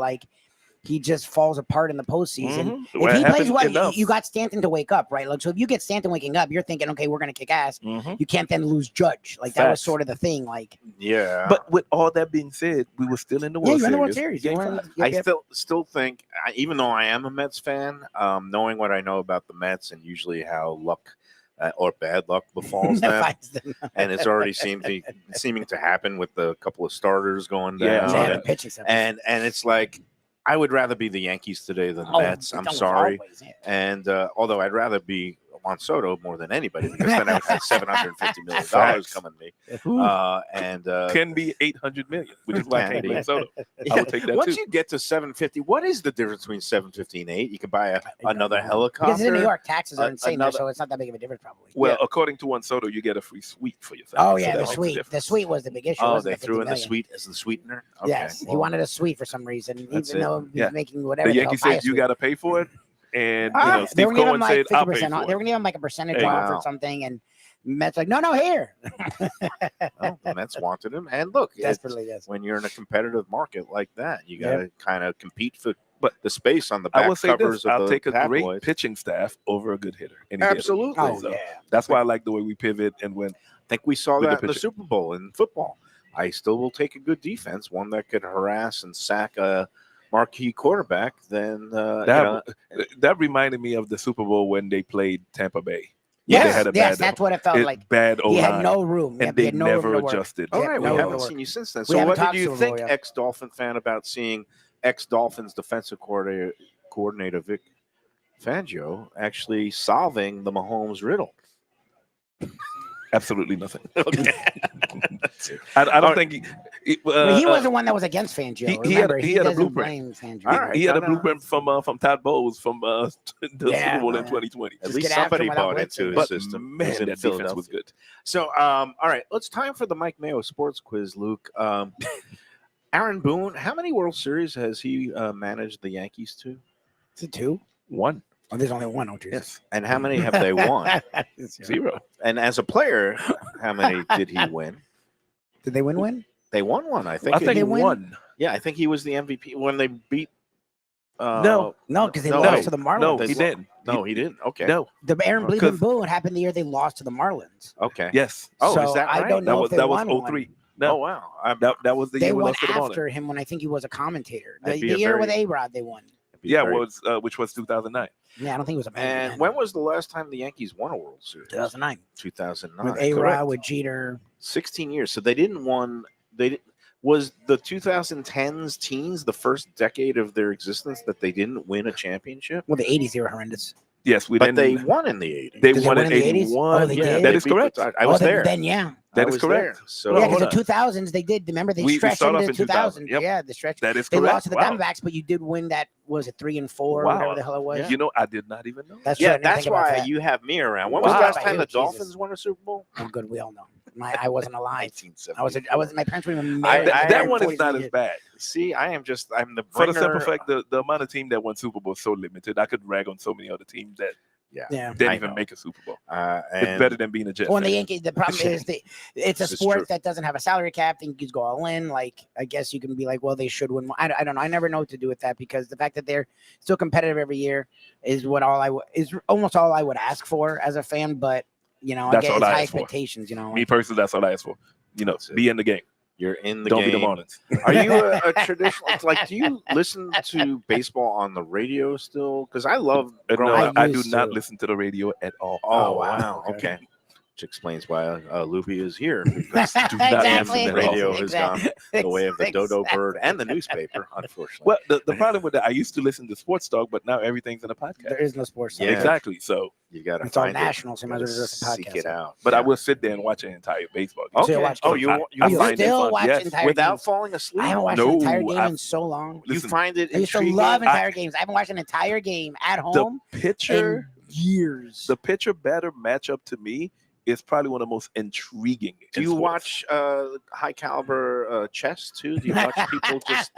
he just falls apart in the postseason. Well, If it he plays happened well, enough. you got Stanton to wake up, right? Like, so if you get Stanton waking up, you're thinking, okay, we're gonna kick ass. Mhm. You can't then lose Judge. Like that was Facts. sort of the thing. Like, Yeah, But with all that being said, we were still in the World you're in the World Series. Series. Game You were in- 5. I yep. still think, even though I am a Mets fan, knowing what I know about the Mets and usually how luck or bad luck befalls them, Finds them. and it's already seeming to happen with the couple of starters going Yeah, down, Yeah, and, the pitching stuff. and it's like I would rather be the Yankees today than the Oh, Mets. I'm almost sorry, always, yeah. and although I'd rather be Juan Soto more than anybody because then I would have $750 million Facts. coming to me, Ooh. and Can be 800 million, which is why I Can can't be. blame Soto. I would take that once too. you get to 750, what is the difference between 750 and 8? You can buy another Because helicopter. in New York, taxes are insane there, another- so it's not that big of a difference, probably. Well, according to Juan Soto, you get a free suite for yourself. Oh So yeah, that the makes a suite. The difference. suite was the big issue. Oh, wasn't they it? threw 50 in the million. suite as the sweetener. Okay, Yes, he well, wanted a suite for some reason, That's even it. though he's Yeah. making whatever. The hell, Yankees buy a said you suite. got to pay for it, and They Steve were gonna give him Cohen like said, "I'll 50%. pay They for were it." gonna give him like a percentage Hey. off Wow. or something, and Mets like, no, here. well, the Mets wanted him, and look, it's- Desperately, yes. when you're in a competitive market like that, you got to kind of compete for But the space on the I back will say covers this: of I'll the take a great tabloids. pitching staff over a good hitter. any day of the week. Absolutely. Oh So yeah. that's why I like the way we pivot and when. I think we saw With the that in the pitching. Super Bowl in football. I still will take a good defense, one that could harass and sack a marquee quarterback. Then That reminded me of the Super Bowl when they played Tampa Bay. Yes, they had a yes, bad, that's what it felt like. bad He had O-line, no room. and Yeah, he they had no never room to work. adjusted. all Yeah, right, no we room haven't to work. seen you since then. We So, haven't what did talked you Super think, Bowl yet. ex-Dolphin fan, about seeing ex-Dolphins defensive coordinator Vic Fangio actually solving the Mahomes riddle? Absolutely nothing. Okay. I don't think he wasn't one that was against Fangio. he had- Remember, he had a doesn't blueprint. blame Fangio. All right. he had a No. blueprint from Todd Bowles from the Yeah, Super Bowl in man. 2020. At Just least get after somebody him without bought into blitzing. his But system. man, He's in that defense was Philadelphia. good. So, all right, it's time for the Mike Mayo Sports Quiz, Luke. Aaron Boone, how many World Series has he managed the Yankees to? Is it 2? One. Oh, there's only one. Oh, Jesus. Yes. And how many have they won? It's 0. 0. And as a player, how many did he win? Did they win? They won one, I think. I think they he win? won. Yeah, I think he was the MVP when they beat. No, because they no, lost wait. to the Marlins. No, They he lo- didn't. No, he didn't. Okay. No. The Aaron Bleed Because- and Boo, what happened the year they lost to the Marlins. Okay. Yes. Oh, So is that I right? don't know if they that was won one. 03. Oh No, wow. that was the They year we won lost to the Marlins. after him when I think he was a commentator. That'd The be a year with very- A-Rod, they won. Yeah, which was 2009. Yeah, I don't think it was a bad And man. when was the last time the Yankees won a World Series? 2009. 2009. With Correct. A-Rod, with Jeter. 16 years. So they didn't won. Was the 2010s teens the first decade of their existence that they didn't win a championship? Well, the 80s, they were horrendous. Yes, we But didn't. they won in the 80s. They Did they won win in in the 80s? 81. Oh, they did? That is They beat correct. the- I was there. Then, yeah. That I is was correct. there. So Yeah, hold because on. the 2000s, they did. Remember, they We stretched start into off the in 2000. 2000s. Yep. Yeah, they stretched. That is They correct. lost to the Wow. Diamondbacks, but you did win that, was it 3-4, Wow. whatever the hell it was? Yeah. You know, I did not even know. That's yeah, true, I didn't that's think about why that. you have me around. When was Wow. the last time the Jesus. Dolphins won a Super Bowl? Oh, good, we all know. I wasn't alive. 1970. I was. My parents were even I- married. I- That one is 40 not as years. bad. See, I'm the For the bringer. simple fact, the amount of team that won Super Bowl is so limited. I could rag on so many other teams that Yeah. didn't I even know. make a Super Bowl. And It's better than being a Jets Well, and the fan. Yankees, the problem is it's a This is sport true. that doesn't have a salary cap. The Yankees go all in. Like, I guess you can be like, well, they should win. I don't know. I never know what to do with that because the fact that they're still competitive every year is is almost all I would ask for as a fan. But I That's get all it's I high ask for. expectations. Me personally, that's all I ask for. Be in the game. You're in the Don't game. be the Marlins. Are you a traditional? Like, do you listen to baseball on the radio still? Because I love. No, growing up- I do used not to. listen to the radio at all. Oh, wow. wow. Okay. Okay. Which explains why Lubie is here. Because Do not Exactly. listen the at all. radio has gone the way of the dodo Exactly. bird and the newspaper, unfortunately. Well, the problem with that, I used to listen to sports talk, but now everything's in a podcast. There is no sports. Yeah. Yeah. Exactly. So, you got to It's all find national, so it. you might as well Gotta just a seek podcast. it out. but I Yeah. will sit there and watch an entire baseball game. So you Okay. watch Oh, games. you I You find it still fun. watch Yes. entire Without games. falling asleep? I haven't watched No, an entire game I- in so long. You Listen, find it I used to intriguing? love entire games. I haven't watched an entire game at home The pitcher, in years. the pitcher batter matchup to me is probably one of the most intriguing. Do in you sports. watch high caliber chess too? Do you watch people just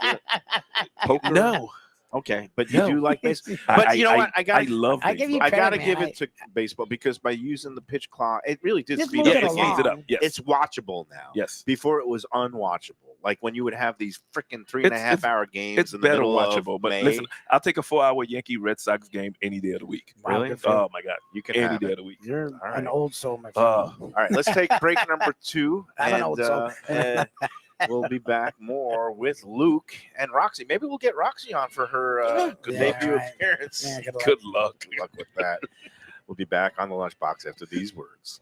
poker? No, Okay, but you No. do like baseball. But you know what? I love. I give you baseball. I gotta credit, give man. it to baseball because by using the pitch clock, it really did Just speed move up it the it game. speeds it up. Yes, It's watchable now. yes. Before it was unwatchable. Like when you would have these freaking 3.5 It's- hour games. It's in the better middle watchable. of But May. listen, I'll take a 4-hour Yankee Red Sox game any day of the week. Wow, Really? good for you. Oh my God, You can any have day it. of the week. You're All right. an old soul, my friend. All right, let's take break number 2, I'm an and old soul. we'll be back more with Luke and Roxy. Maybe we'll get Roxy on for her good Yeah, debut right. appearance. Yeah, good luck. Good luck. Good luck with that. We'll be back on the Lunchbox after these words.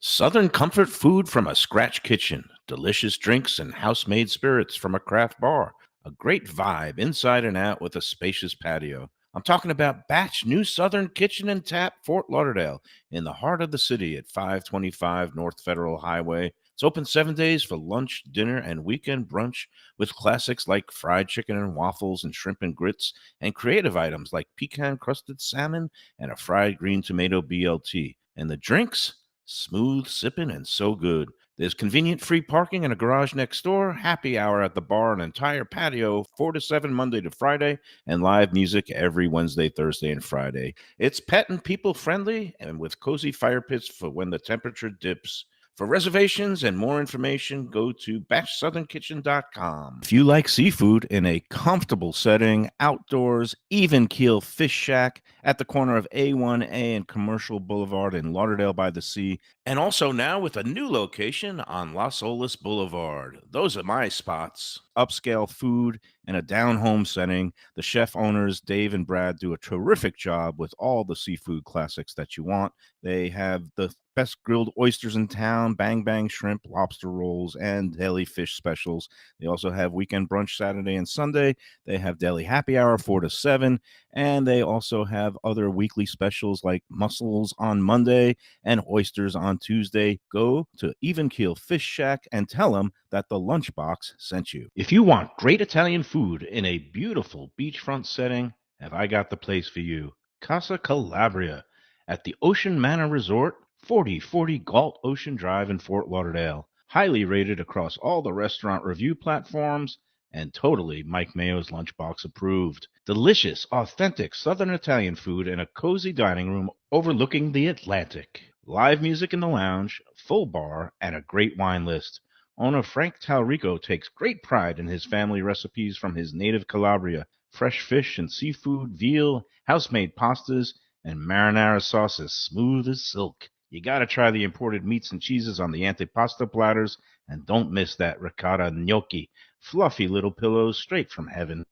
Southern comfort food from a scratch kitchen, delicious drinks and house-made spirits from a craft bar, a great vibe inside and out with a spacious patio. I'm talking about Batch New Southern Kitchen and Tap, Fort Lauderdale, in the heart of the city at 525 North Federal Highway. It's open 7 days for lunch, dinner, and weekend brunch with classics like fried chicken and waffles and shrimp and grits, and creative items like pecan-crusted salmon and a fried green tomato BLT. And the drinks? Smooth sipping and so good. There's convenient free parking and a garage next door, happy hour at the bar, an entire patio, 4 to 7 Monday to Friday, and live music every Wednesday, Thursday, and Friday. It's pet and people friendly and with cozy fire pits for when the temperature dips. For reservations and more information, go to batchsouthernkitchen.com. If you like seafood in a comfortable setting, outdoors, even keel fish shack at the corner of A1A and Commercial Boulevard in Lauderdale by the Sea, and also now with a new location on Las Olas Boulevard. Those are my spots. Upscale food and a down-home setting. The chef owners, Dave and Brad, do a terrific job with all the seafood classics that you want. They have the best grilled oysters in town, bang bang shrimp, lobster rolls, and deli fish specials. They also have weekend brunch Saturday and Sunday. They have deli happy hour 4 to 7, and they also have other weekly specials like mussels on Monday and oysters on Tuesday. Go to Even Keel Fish Shack and tell them that the Lunchbox sent you. If you want great Italian food in a beautiful beachfront setting, have I got the place for you. Casa Calabria at the Ocean Manor Resort, 4040 Galt Ocean Drive in Fort Lauderdale. Highly rated across all the restaurant review platforms and totally Mike Mayo's Lunchbox approved. Delicious, authentic Southern Italian food in a cozy dining room overlooking the Atlantic. Live music in the lounge, full bar, and a great wine list. Owner Frank Talrico takes great pride in his family recipes from his native Calabria. Fresh fish and seafood, veal, house-made pastas, and marinara sauces smooth as silk. You gotta try the imported meats and cheeses on the antipasta platters, and don't miss that ricotta gnocchi, fluffy little pillows straight from heaven.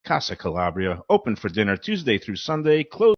Casa Calabria, open for dinner Tuesday through Sunday, closed.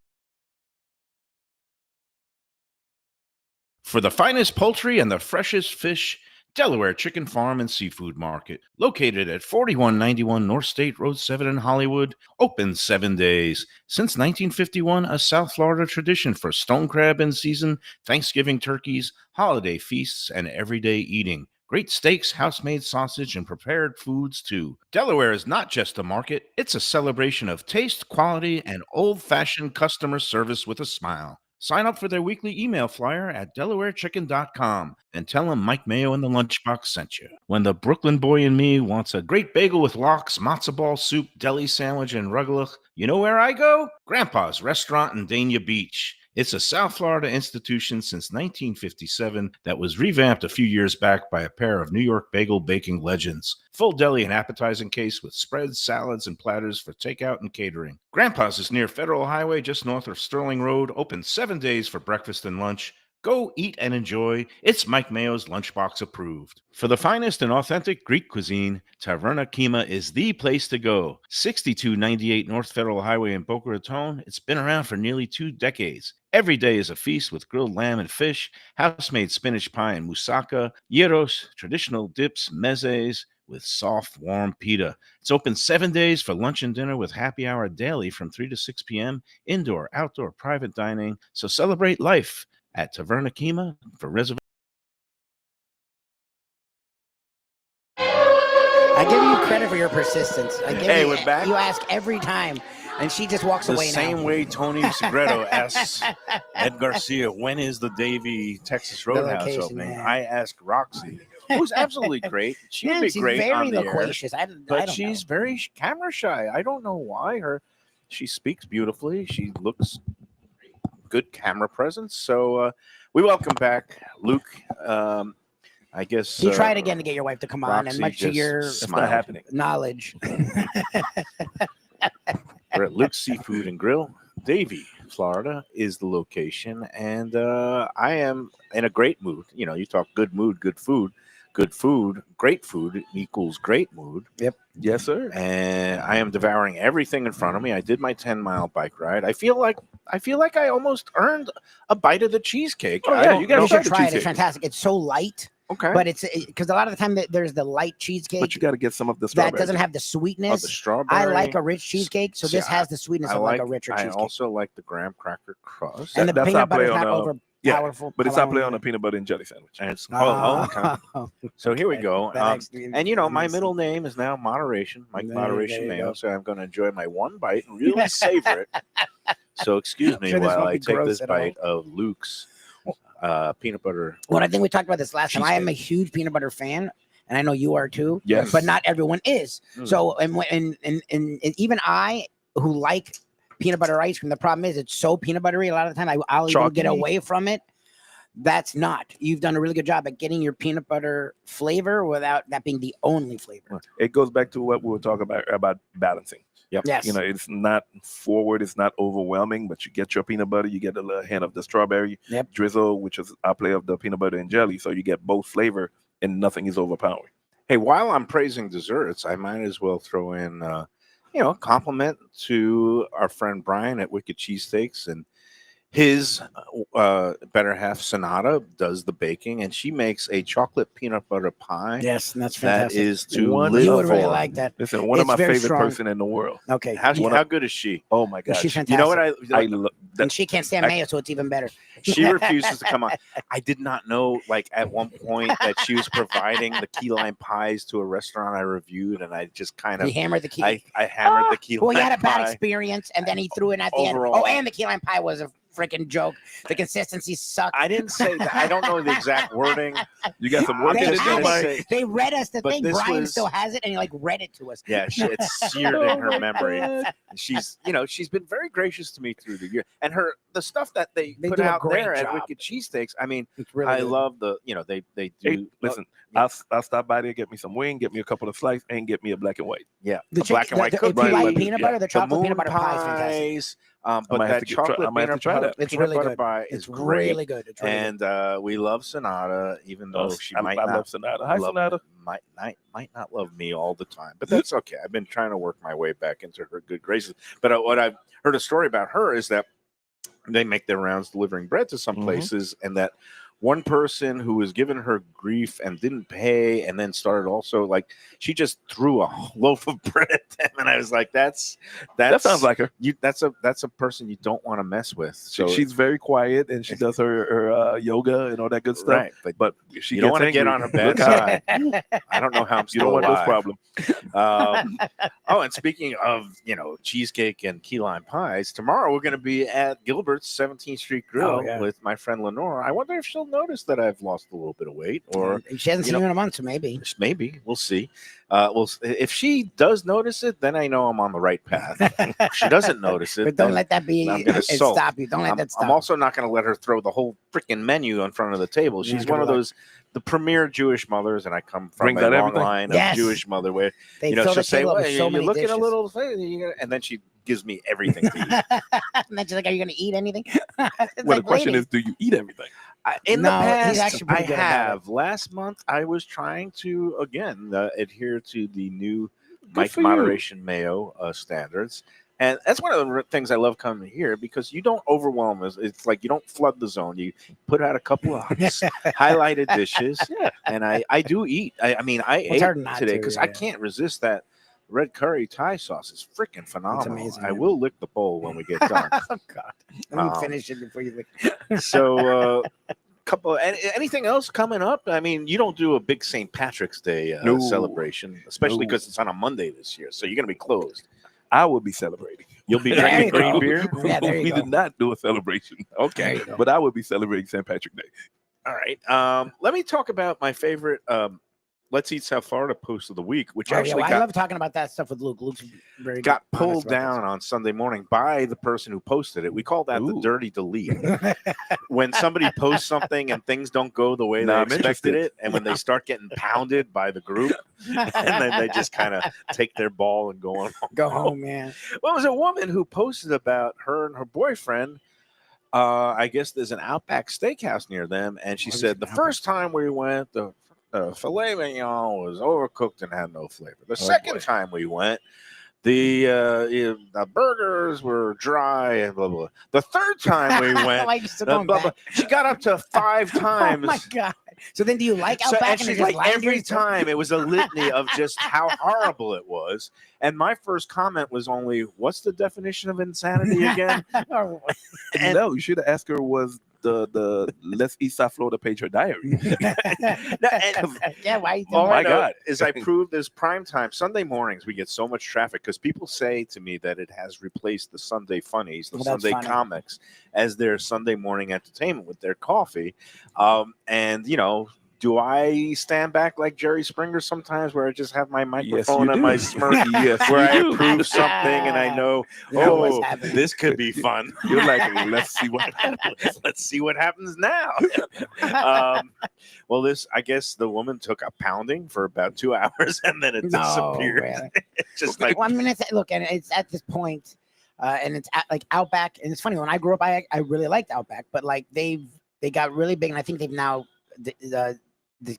For the finest poultry and the freshest fish, Delaware Chicken Farm and Seafood Market, located at 4191 North State Road 7 in Hollywood, open 7 days. Since 1951, a South Florida tradition for stone crab in season, Thanksgiving turkeys, holiday feasts, and everyday eating. Great steaks, house-made sausage, and prepared foods, too. Delaware is not just a market, it's a celebration of taste, quality, and old-fashioned customer service with a smile. Sign up for their weekly email flyer at DelawareChicken.com and tell them Mike Mayo and the Lunchbox sent you. When the Brooklyn boy in me wants a great bagel with lox, matzo ball soup, deli sandwich, and rugelach, you know where I go? Grandpa's Restaurant in Dania Beach. It's a South Florida institution since 1957 that was revamped a few years back by a pair of New York bagel baking legends. Full deli and appetizing case with spreads, salads, and platters for takeout and catering. Grandpa's is near Federal Highway just north of Sterling Road, open 7 days for breakfast and lunch. Go eat and enjoy. It's Mike Mayo's Lunchbox approved. For the finest and authentic Greek cuisine, Taverna Kima is the place to go. 6298 North Federal Highway in Boca Raton. It's been around for nearly 2 decades. Every day is a feast with grilled lamb and fish, house-made spinach pie and moussaka, gyros, traditional dips, mezes, with soft, warm pita. It's open 7 days for lunch and dinner with happy hour daily from 3 to 6 p.m., indoor, outdoor, private dining. So celebrate life at Taverna Kima for reservation. I give you credit for your persistence. Hey, we're back. You ask every time, and she just walks The away same now. way Tony Segreto asks Ed Garcia, when is the Davie Texas Roadhouse location, opening? yeah. I asked Roxy, who's absolutely great. She would be she's great very on the air, loquacious. I but don't she's know. very camera shy. I don't know why. She speaks beautifully. She looks good camera presence. So we welcome back Luke. I guess You tried again to get your wife to come on, Roxy and much to just your smiled. happening. knowledge. We're at Luke's Seafood and Grill. Davie, Florida is the location, and I am in a great mood. You know, you talk good mood, good food, great food equals great mood. Yep. Yes, sir. And I am devouring everything in front of me. I did my 10-mile bike ride. I feel like I almost earned a bite of the cheesecake. Oh, I yeah, don't you gotta know- You should the try it. It's cheesecake. fantastic. It's so light, Okay, but it's because a lot of the time there's the light cheesecake But you got to get some of the that strawberries. doesn't have the oh, sweetness. the strawberry. I like a rich cheesecake, so See, this has the sweetness I of like like a richer I cheesecake. also like the graham cracker crust. And the That's how I peanut butter play is not on, yeah, overpowerful. but it's not play on a peanut butter and jelly sandwich. And it's Oh, okay. So here we go. That actually And you know, my is- middle name is now Moderation, Mike There Moderation you Mayo. go. So I'm going to enjoy my one bite and really savor it. So excuse me Sure this while won't I be take gross this at all. bite of Luke's peanut butter. Well, I think we talked about this last time. I am a huge peanut butter fan, and I know you are too. Yes. But not everyone is. Mm. So, and even I, who like peanut butter ice cream, the problem is it's so peanut buttery. A lot of the time, I'll even get Chalky. away from it. That's not. You've done a really good job at getting your peanut butter flavor without that being the only flavor. It goes back to what we were talking about balancing. Yes. You know, it's not forward, it's not overwhelming, but you get your peanut butter, you get a little hint of the strawberry drizzle, which is our play of the peanut butter and jelly. So you get both flavor and nothing is overpowering. Hey, while I'm praising desserts, I might as well throw in, a compliment to our friend Brian at Wicked Cheesesteaks, and his better half Sonata does the baking, and she makes a chocolate peanut butter pie. Yes, and that's That fantastic. is to One- live You would really for. like that. Listen, one of It's my very favorite strong. person in the world. Okay. How good is she? Oh my gosh. She's fantastic. You know what I love that. And she can't stand mayo, so it's even better. She refuses to come on. I did not know, like, at one point that she was providing the key lime pies to a restaurant I reviewed, and I just kind He of hammered the key. I hammered the key Well, lime he had a bad pie. experience, and then he threw it in at the end. Overall. Oh, and the key lime pie was freaking joke. The consistency sucks. I didn't say that. I don't know the exact wording. You got some work I'm to just do, gonna Mike. say- They read us the But thing. this Brian was- still has it, and he like read it to us. Yeah, it's seared in her memory. And she's been very gracious to me through the year. And the stuff that they They put do a out great there at job. Wicked Cheesesteaks. I mean, It's really I good. love they do. Hey, listen, I'll stop by there, get me some wing, get me a couple of slices, and get me a black and white. Yeah, The the black and white if cookie. you like Right, peanut yeah. butter, the The chocolate moon peanut butter pie is fantastic. pies, but might have that to try- chocolate I might have to peanut try butter, that. It's peanut really butter good. pie It's is great. really good. It's really good. And we love Sonata, even though she might I not love Sonata. Hi, love, Sonata. might not love me all the time, but that's okay. I've been trying to work my way back into her good graces. But what I've heard a story about her is that they make their rounds delivering bread to some places, and that one person who was giving her grief and didn't pay, and then started also she just threw a loaf of bread at them, and I was like, That sounds like her. that's a person you don't want to mess with. So She's very quiet and she does her yoga and all that good stuff. right, But she you don't gets want to get angry. on her bad Look out. side. I don't know how I'm You still don't want alive. those problems. And speaking of cheesecake and key lime pies, tomorrow we're going to be at Gilbert's 17th Street Grill with my friend Lenore. I wonder if she'll notice that I've lost a little bit of weight, or she hasn't seen you in a month, so maybe. we'll see. If she does notice it, then I know I'm on the right path. If she doesn't notice it, But don't then let that be I'm gonna and sulk. stop you. Don't let that stop. I'm also not going to let her throw the whole freaking menu in front of the table. You're She's not one of gonna the premier Jewish mothers, and I come from Brings a out long everything. line of Yes. Jewish mother where They fill she'll the say, table up "Well, with so you're many looking dishes. a little," and then she gives me everything to eat. And then she's like, "Are you going to eat anything?" It's Well, like, the question lady. is, do you eat everything? In the No, he's past, actually I pretty good about have. Last month, I was trying to again adhere to the new Mike for you. moderation Mayo standards, and that's one of the things I love coming here because you don't overwhelm us. It's like you don't flood the zone. You put out a couple of highlighted dishes, and I do eat. I It's ate hard not today to, because yeah. I can't resist that. Red curry Thai sauce is freaking phenomenal. amazing, I man. will lick the bowl when we get done. Oh God! Let me Um, finish it before you. Lick. So, anything else coming up? I mean, you don't do a big St. Patrick's Day No. celebration, especially No. because it's on a Monday this year. So you're going to be closed. I will be celebrating. You'll be There drinking you green go. beer. Yeah, there you we go. did not do a celebration. There you go. But I will be celebrating St. Patrick's Day. All right. Let me talk about my favorite Let's Eat South Florida post of the week, which Oh, yeah, actually well, I got love talking about that stuff with Luke. Luke's very got honest pulled about down on Sunday morning by the person who posted it. We call that the Ooh. dirty delete. When somebody posts something and things don't go the way Now they I'm expected interested. it, and when they start getting pounded by the group, and then they just kind of take their ball and go on. Go home, man. Well, it was a woman who posted about her and her boyfriend. I guess there's an Outback Steakhouse near them, and she What is said an the Outback? first time we went, the filet mignon was overcooked and had no flavor. The second boy. time we went, the burgers were dry and blah blah. The third time we went, Like, still blah, going blah, back. she got up to 5 times. Oh my God! So then, do you like So, Outback? and it she's just like, lingers? every time it was a litany of just how horrible it was. And my first comment was only, "What's the definition of insanity again?" Oh, And- No, you should have asked her was the Let's Eat South Florida page her diary. yeah, why? You All my I know God. is I proved this prime time. Sunday mornings, we get so much traffic because people say to me that it has replaced the Sunday funnies, the Well, that's Sunday funny. comics, as their Sunday morning entertainment with their coffee. And, do I stand back like Jerry Springer sometimes where I just have my microphone and my smirk Yes, where I you do. approve something and I know, You know what's oh, happening. this could be fun. You're like, let's see what happens. Let's see what happens now. Well, I guess the woman took a pounding for about 2 hours and then it No, disappeared. man. It's just like, Well, I mean, look, and it's at this point, and it's like Outback, and it's funny when I grew up, I really liked Outback, but like they got really big, and I think they've now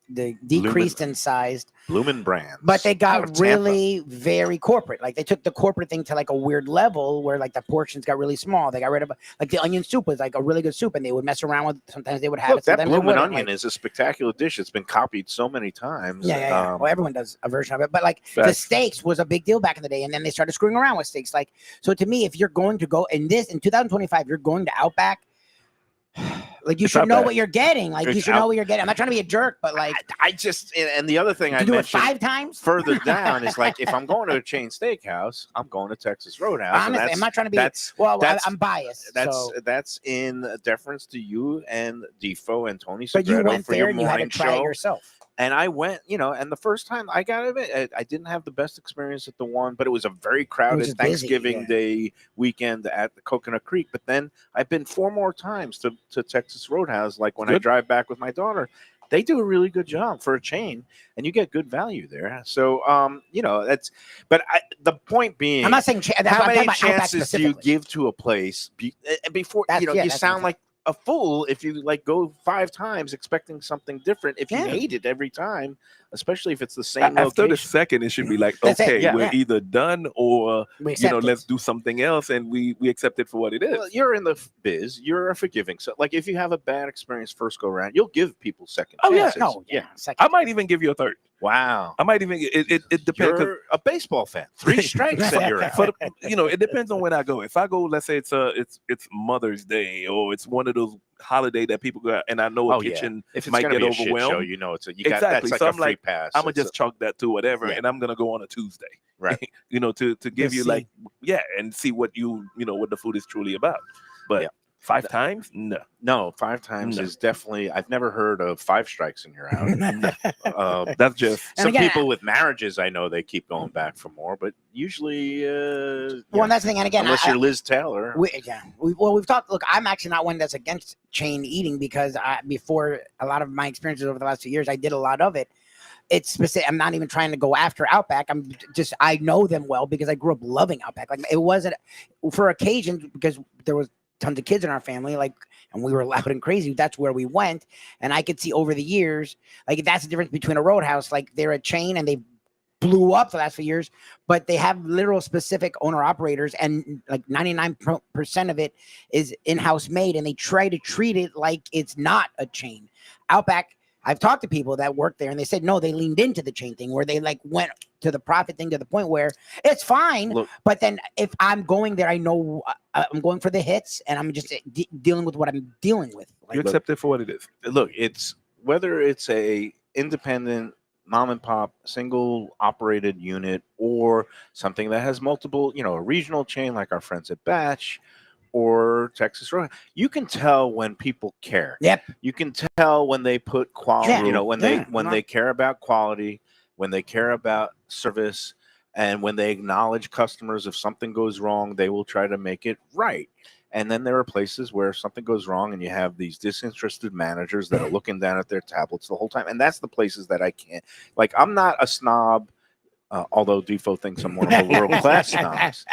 the decreased in size, Bloomin' Brands. but they out got of Tampa. really very corporate. Like they took the corporate thing to like a weird level where like the portions got really small. They got rid of like the onion soup was like a really good soup, and they would mess around with. Sometimes they would have Look, it. that Sometimes they bloomin' wouldn't. onion Like, is a spectacular dish. It's been copied so many times. yeah. Well, everyone does a version of it, but like the Facts. steaks was a big deal back in the day, and then they started screwing around with steaks. Like, so to me, if you're going to go in 2025, you're going to Outback. Like you It's should not know bad. what you're getting. Like you It's should know what you're getting. I'm not trying to be a jerk, but like I just and the other thing I you do it mentioned 5 times. further down is like if I'm going to a chain steakhouse, I'm going to Texas Roadhouse. and Honestly, I'm not trying to be. that's Well, that's- I'm biased. that's in deference to you and Defoe and Tony but you Segreto went for there your and you had to morning try it show. yourself. And I went, and the first time I got to admit, I didn't have the best experience at the one, but it was a very crowded just busy, Thanksgiving yeah. Day weekend at the Coconut Creek. But then I've been 4 more times to Texas Roadhouse, like when I Good. drive back with my daughter. They do a really good job for a chain, and you get good value there. So, that's. But the point being, I'm not saying that's how why I'm many talking about Outback chances do you specifically. give to a place before you that's sound my like a fool if you like go 5 times expecting something different if you Yeah. hate it every time, especially if it's the same After the location. second, it should be like, That's it, okay, yeah. we're either done or We accept it. let's do something else, and we accept it for what it is. Well, you're in the biz, you're a forgiving. So, like, if you have a bad experience first go around, you'll give people second Oh, yeah. chances. No, yeah. I Second. might even give you a third. Wow. I might even it depends. 'cause You're a baseball fan. 3 strikes and you're out. for the, it depends on when I go. If I go, let's say it's Mother's Day or it's one of those holiday that people go out, and I know a Oh, yeah. kitchen If it's might gonna get be a shit show, overwhelmed. you know it's a Exactly. that's like So a I'm free like, pass. I'm gonna It's just chalk that to whatever, Yeah. and I'm gonna go on a Tuesday. Right. To give you see. like and see what what the food is truly about. But Yeah. 5 times, no. no 5 times No. is definitely. I've never heard of 5 strikes and you're out. That's just And Some again, people with marriages, I know they keep going back for more, but usually, well, and that's the thing. And again, unless you're Liz Taylor, we've talked. Look, I'm actually not one that's against chain eating because before a lot of my experiences over the last 2 years, I did a lot of it. It's specific. I'm not even trying to go after Outback. I know them well because I grew up loving Outback. Like it wasn't for occasions because there was tons of kids in our family, and we were loud and crazy. That's where we went. And I could see over the years, like that's the difference between a Roadhouse. Like they're a chain and they blew up the last few years, but they have literal specific owner operators, and like 99% of it is in-house made, and they try to treat it like it's not a chain. Outback, I've talked to people that work there and they said, no, they leaned into the chain thing where they like went to the profit thing to the point where it's fine. Look, but then if I'm going there, I know I'm going for the hits and I'm just dealing with what I'm dealing with. you Like, accept it for what it is. look, it's whether it's a independent mom and pop single operated unit or something that has multiple, a regional chain like our friends at Batch or Texas Road, you can tell when people care. Yep. You can tell when they put quality, Yeah. when Yeah. they care about quality, when they care about service, and when they acknowledge customers. If something goes wrong, they will try to make it right. And then there are places where something goes wrong and you have these disinterested managers that are looking down at their tablets the whole time. And that's the places that I can't. Like, I'm not a snob, although Defoe thinks I'm one of the world-class snobs.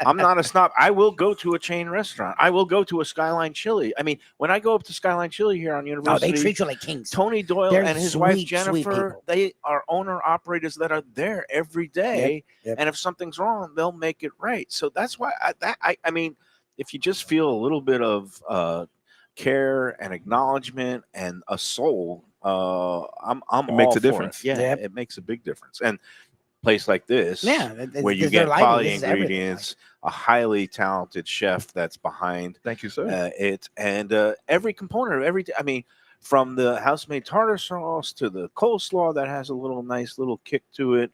I'm not a snob. I will go to a chain restaurant. I will go to a Skyline Chili. I mean, when I go up to Skyline Chili here on oh, University, they treat you like kings. Tony Doyle They're and his sweet, wife sweet Jennifer, people. they are owner operators that are there every day. Yep. And if something's wrong, they'll make it right. So that's why I mean, if you just feel a little bit of care and acknowledgement and a soul, I'm It makes all a for difference. It. Yeah, Yep. it makes a big difference. And place like this, where you their get livelihood, quality this is everything. ingredients, a highly talented chef that's behind Thank you, sir. it, and every component of every. I mean, from the house-made tartar sauce to the coleslaw that has a nice little kick to it,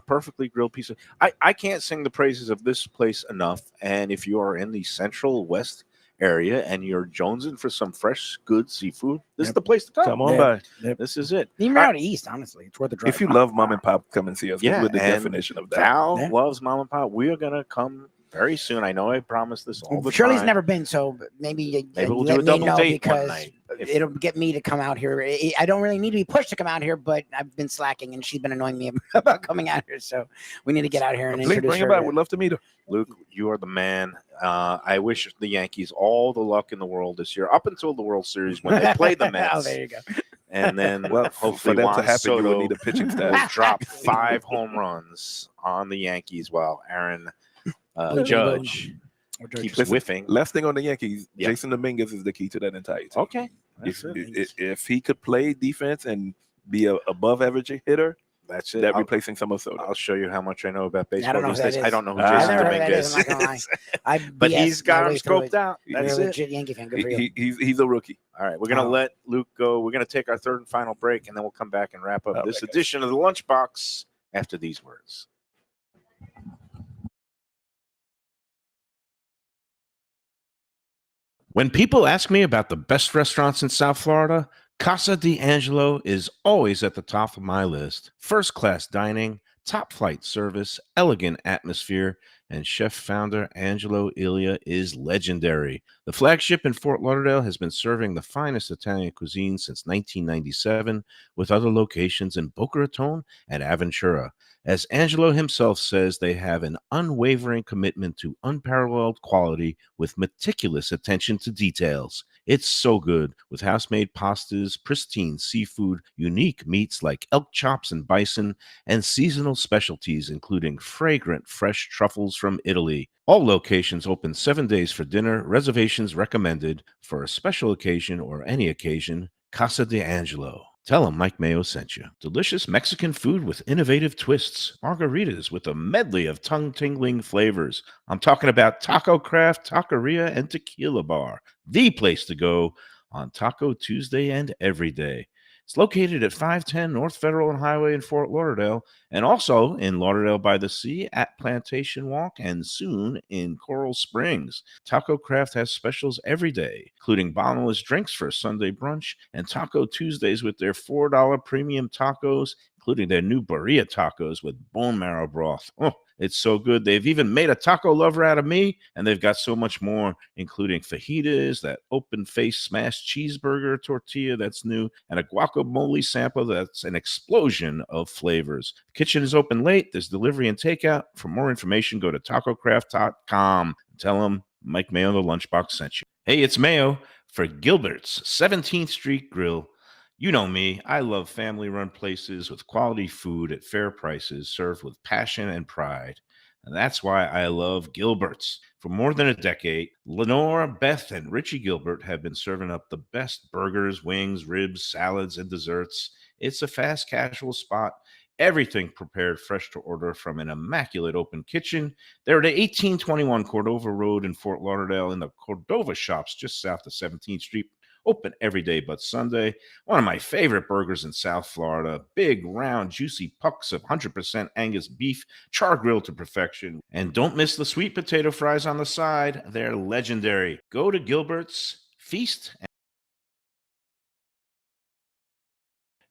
perfectly grilled piece of. I can't sing the praises of this place enough. And if you are in the Central West area and you're jonesing for some fresh, good seafood, this is the place to come. Come on Yeah. by. This is it. Even out east, honestly, it's worth the drive. If you love mom and pop, come and see us. 'cause Yeah, we're the and definition of that. Val Yeah. loves mom and pop. We are gonna come very soon. I know I promised this all the Shirley's time. never been, so maybe We'll let do a me double know date one because night. If- it'll get me to come out here. I don't really need to be pushed to come out here, but I've been slacking, and she's been annoying me about coming out here. So we need to get out here and Please introduce bring her. her back. to- We'd love to meet her. Luke, you are the man. I wish the Yankees all the luck in the world this year, up until the World Series when they play the Mets. Oh, there you go. And then Well, hopefully for that to Juan happen, you Soto would need a pitching will staff. drop 5 home runs on the Yankees while Aaron Boom, Judge keeps Listen, whiffing. Last thing on the Yankees, Yeah. Jason Dominguez is the key to that entire team. Okay. That's it. If he could play defense and be a above average hitter, That's it. that replacing summer soda. I'll show you how much I know about baseball. I don't know these who that days. is. I don't know who Ah. Jason I never heard that Dominguez is, I'm not gonna lie. is. I But BS he's got my him way through scoped it. out. You're That's a it. legit Yankee fan. Good for you. He's a rookie. All right, we're going to Oh. let Luke go. We're going to take our third and final break, and then we'll come back and wrap up Oh, this my gosh. edition of the Lunchbox after these words. When people ask me about the best restaurants in South Florida, Casa D'Angelo is always at the top of my list. First class dining, top flight service, elegant atmosphere, and chef founder Angelo Ilia is legendary. The flagship in Fort Lauderdale has been serving the finest Italian cuisine since 1997, with other locations in Boca Raton and Aventura. As Angelo himself says, they have an unwavering commitment to unparalleled quality with meticulous attention to details. It's so good with house-made pastas, pristine seafood, unique meats like elk chops and bison, and seasonal specialties including fragrant fresh truffles from Italy. All locations open 7 days for dinner. Reservations recommended. For a special occasion or any occasion, Casa D'Angelo. Tell them Mike Mayo sent you. Delicious Mexican food with innovative twists. Margaritas with a medley of tongue-tingling flavors. I'm talking about Taco Craft, Taqueria, and Tequila Bar. The place to go on Taco Tuesday and every day. It's located at 510 North Federal and Highway in Fort Lauderdale, and also in Lauderdale by the Sea at Plantation Walk, and soon in Coral Springs. Taco Craft has specials every day, including bottomless drinks for Sunday brunch, and Taco Tuesdays with their $4 premium tacos, including their new birria tacos with bone marrow broth. Oh, it's so good. They've even made a taco lover out of me, and they've got so much more, including fajitas, that open-faced smashed cheeseburger tortilla that's new, and a guacamole sample that's an explosion of flavors. The kitchen is open late. There's delivery and takeout. For more information, go to tacocraft.com. Tell them Mike Mayo, the Lunchbox, sent you. Hey, it's Mayo for Gilbert's 17th Street Grill. You know me, I love family-run places with quality food at fair prices served with passion and pride. And that's why I love Gilbert's. For more than a decade, Lenore, Beth, and Richie Gilbert have been serving up the best burgers, wings, ribs, salads, and desserts. It's a fast casual spot. Everything prepared fresh to order from an immaculate open kitchen. They're at 1821 Cordova Road in Fort Lauderdale in the Cordova Shops just south of 17th Street. Open every day but Sunday. One of my favorite burgers in South Florida. Big, round, juicy pucks of 100% Angus beef, char grilled to perfection. And don't miss the sweet potato fries on the side. They're legendary. Go to Gilbert's, feast.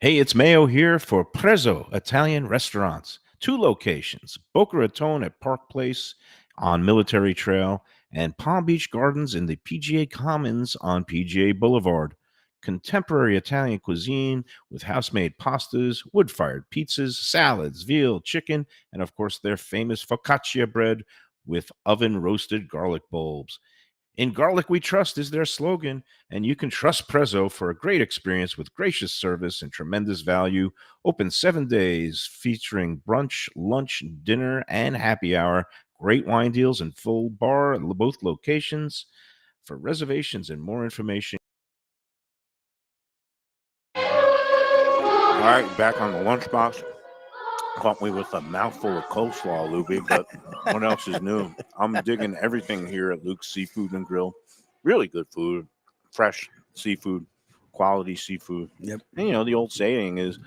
Hey, it's Mayo here for Prezzo Italian Restaurants. 2 locations, Boca Raton at Park Place on Military Trail, and Palm Beach Gardens in the PGA Commons on PGA Boulevard. Contemporary Italian cuisine with house-made pastas, wood-fired pizzas, salads, veal, chicken, and of course their famous focaccia bread with oven-roasted garlic bulbs. In Garlic We Trust is their slogan, and you can trust Prezzo for a great experience with gracious service and tremendous value. Open 7 days featuring brunch, lunch, dinner, and happy hour. Great wine deals and full bar at both locations. For reservations and more information. All right, back on the Lunchbox. Caught me with a mouthful of coleslaw, Lubie, but what else is new? I'm digging everything here at Luke's Seafood and Grill. Really good food, fresh seafood, quality seafood. Yep. And, you know, the old saying is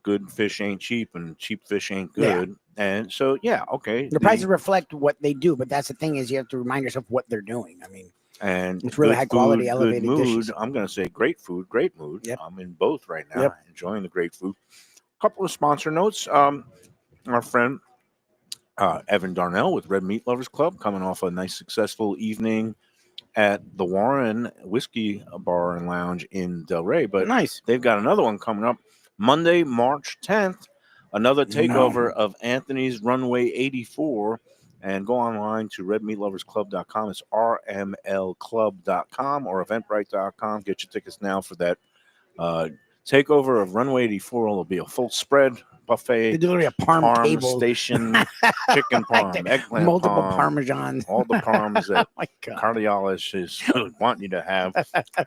good fish ain't cheap and cheap fish ain't good. And so, yeah, okay. The prices reflect what they do, but that's the thing is you have to remind yourself what they're doing. I mean, and it's really good high quality, food, elevated good mood. dishes. I'm going to say great food, great mood. Yep. I'm in both right now, Yep. enjoying the great food. Couple of sponsor notes. Our friend Evan Darnell with Red Meat Lovers Club coming off a nice, successful evening at the Warren Whiskey Bar and Lounge in Delray. But Nice. they've got another one coming up Monday, March 10th. Another takeover of Anthony's Runway 84. And go online to redmeatloversclub.com. It's rmlclub.com or eventbrite.com. Get your tickets now for that takeover of Runway 84. It'll be a full spread buffet. They deliver a parm table. Station, chicken parm, eggplant multiple parm, parmesans. all the parms that Oh my God. Cardialis is wanting you to have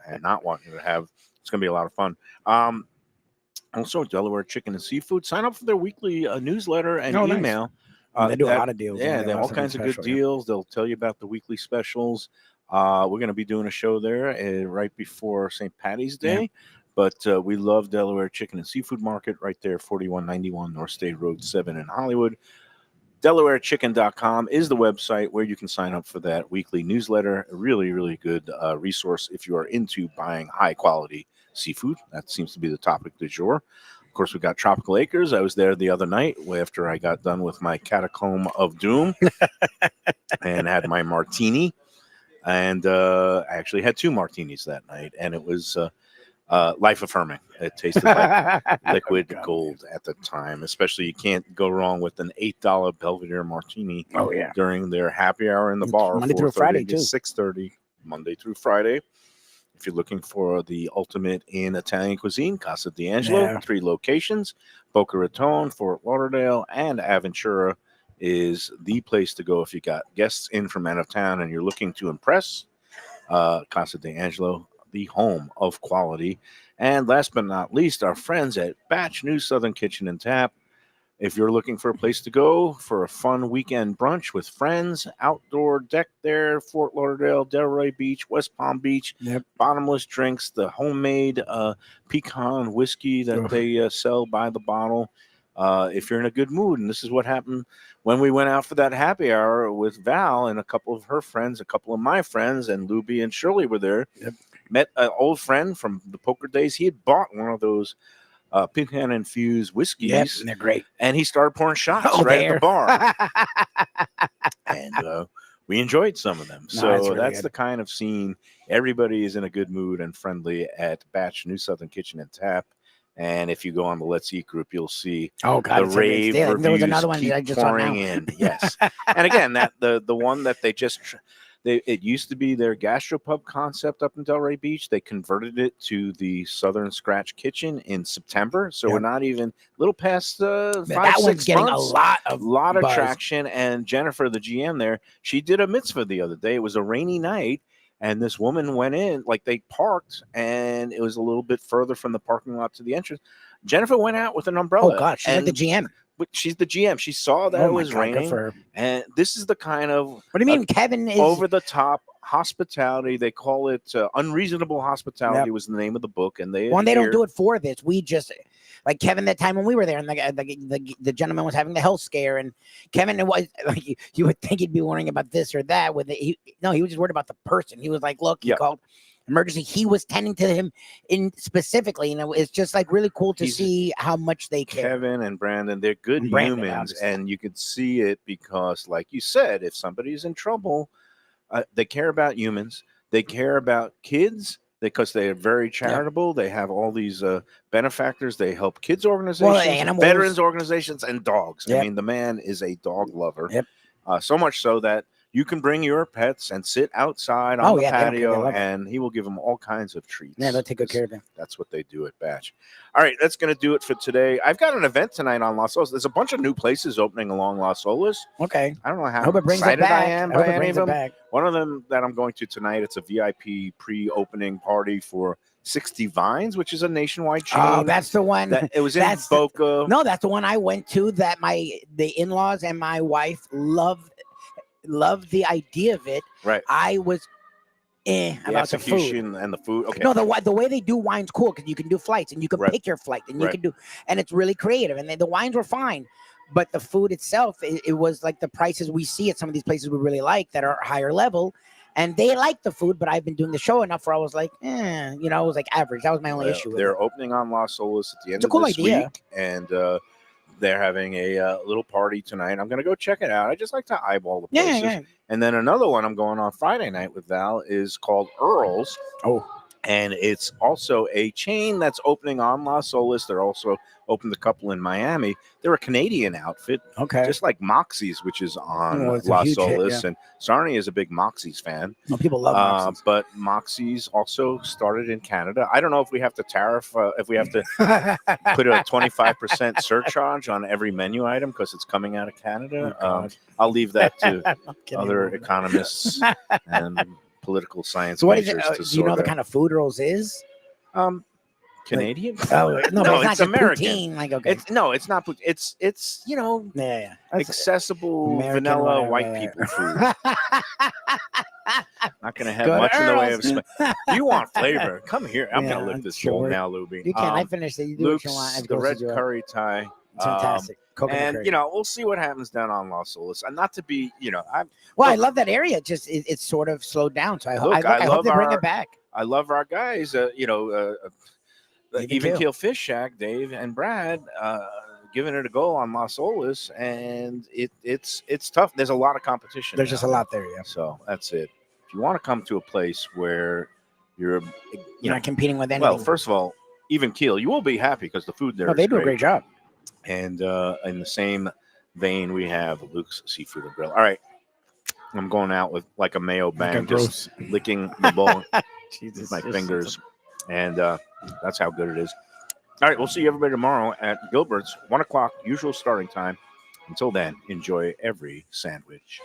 and not wanting you to have. It's going to be a lot of fun. Also, Delaware Chicken and Seafood. Sign up for their weekly newsletter and Oh, nice. email. They do a lot of deals. Yeah, They they have have all something kinds of good special, yeah. deals. They'll tell you about the weekly specials. We're going to be doing a show there right before St. Patty's Day. Yeah. But we love Delaware Chicken and Seafood Market right there, 4191 North State Road 7 in Hollywood. DelawareChicken.com is the website where you can sign up for that weekly newsletter. A really, really good resource if you are into buying high-quality seafood. That seems to be the topic du jour. Of course, we got Tropical Acres. I was there the other night after I got done with my Catacomb of Doom and had my martini. And I actually had 2 martinis that night, and it was life-affirming. It tasted like liquid gold at the time. Especially, you can't go wrong with an $8 Belvedere martini. Oh, yeah. During their happy hour in the bar, Monday through 4:30 Friday, to too. 6:30, Monday through Friday. If you're looking for the ultimate in Italian cuisine, Casa D'Angelo, Yeah. 3 locations, Boca Raton, Fort Lauderdale, and Aventura is the place to go if you got guests in from out of town and you're looking to impress. Casa D'Angelo, the home of quality. And last but not least, our friends at Batch New Southern Kitchen and Tap. If you're looking for a place to go for a fun weekend brunch with friends, outdoor deck there, Fort Lauderdale, Delray Beach, West Palm Beach, Yep. bottomless drinks, the homemade pecan whiskey that they sell by the bottle. If you're in a good mood, and this is what happened when we went out for that happy hour with Val and a couple of her friends, a couple of my friends, and Lubie and Shirley were there. Yep. Met an old friend from the poker days. He had bought one of those pecan infused whiskeys. Yep, and they're great. And he started pouring shots Oh, right at there. the bar. And we enjoyed some of them. No, So that's really that's good. the kind of scene. Everybody is in a good mood and friendly at Batch New Southern Kitchen and Tap. And if you go on the Let's Eat group, you'll see Oh, God. the it's a great rave day. reviews There was another one keep that I just saw pouring now. in. Yes. And again, that the one that they just it used to be their gastropub concept up in Delray Beach. They converted it to the Southern Scratch Kitchen in September. So Yep. we're not even a little past 5, that 6 one's getting months. a lot of Of buzz. traction. And Jennifer, the GM there, she did a mitzvah the other day. It was a rainy night. And this woman went in, like they parked, and it was a little bit further from the parking lot to the entrance. Jennifer went out with an umbrella. Oh, God. She's like the GM. But she's the GM. She saw that Oh, it my was God, good raining. for her. And this is the kind of What do you mean? Kevin is over the top hospitality. They call it unreasonable hospitality. Yep. Was the name of the book. And they Well, they don't do it for this. We just like Kevin that time when we were there, and the gentleman was having the health scare, and Kevin was like you would think he'd be worrying about this or that. He was just worried about the person. He was like, look, he Yeah. called emergency. He was tending to him in specifically, and it's just like really cool to see how much they care. Kevin and Brandon, they're good And Brandon, humans, obviously. and you could see it because, like you said, if somebody's in trouble, they care about humans. They care about kids because they are very charitable. They have all these benefactors. They help kids organizations, animals. veterans organizations, and dogs. I Yep. mean, the man is a dog lover. Yep. So much so that you can bring your pets and sit outside on the They don't care. They patio, love it. and he will give them all kinds of treats. Yeah, they'll take good care of him. That's what they do at Batch. All right, that's going to do it for today. I've got an event tonight on Las Olas. There's a bunch of new places opening along Las Olas. Okay. I don't know how I hope it brings it excited back. I am I hope by it any brings of it them. back. One of them that I'm going to tonight, it's a VIP pre-opening party for 60 Vines, which is a nationwide chain. Oh, that's the one. It was in that's Boca. No, that's the one I went to that the in-laws and my wife loved the idea of it. Right. I was The about the food. execution and the food. Okay. No, the way they do wine's cool because you can do flights and you can Right. pick your flight and you Right. can do, and it's really creative. And the wines were fine, but the food itself, it was like the prices we see at some of these places we really like that are higher level. And they like the food, but I've been doing the show enough where I was like, it was like average. That was my only Well, issue with they're it. opening on Las Olas at the end It's a of cool this idea. week, and they're having a little party tonight. I'm going to go check it out. I just like to eyeball the places. Yeah. And then another one I'm going on Friday night with Val is called Earl's. Oh. And it's also a chain that's opening on Las Olas. They're also opened a couple in Miami. They're a Canadian outfit, Okay. just like Moxie's, which is on Oh, it's a Las huge hit, Olas. yeah. And Sarni is a big Moxie's fan. No, people love Moxie's. But Moxie's also started in Canada. I don't know if we have to tariff, if we have to put a 25% surcharge on every menu item because it's coming out of Canada. Oh, God. I'll leave that to I'm kidding. other economists and political science So what is it? majors to Do you know sort the out. kind of food Earl's is? Canadian? Oh no, but No, it's not it's just American. poutine. Like okay, It's no, it's not. It's yeah. That's accessible American vanilla whatever, white yeah. people food. Not gonna have Go to much in the way of. Earl's. If you want flavor, come here. I'm Yeah, gonna lick this sure. bowl now, Lubie. You can. I finished it. You do Luke's what you want. As the gross red as you are. curry Thai. It's fantastic. Coconut And curry. we'll see what happens down on Los Olas. And not to be, I I love that area. It just it's sort of slowed down. So I Look, hope I hope they love bring our- it back. I love our guys. Even keel. Keel Fish Shack, Dave and Brad, giving it a go on Los Olas, and it's tough. There's a lot of competition. There's just a now. lot there. Yeah, So that's it. If you want to come to a place where you're, you're not competing with anything. well, first of all, even Keel, you will be happy because the food there. No, they is do a great job. And in the same vein, we have Luke's Seafood and Grill. All right, I'm going out with like a mayo bang, just licking the bowl with my fingers, and that's how good it is. All right, we'll see everybody tomorrow at Gilbert's, 1 o'clock, usual starting time. Until then, enjoy every sandwich.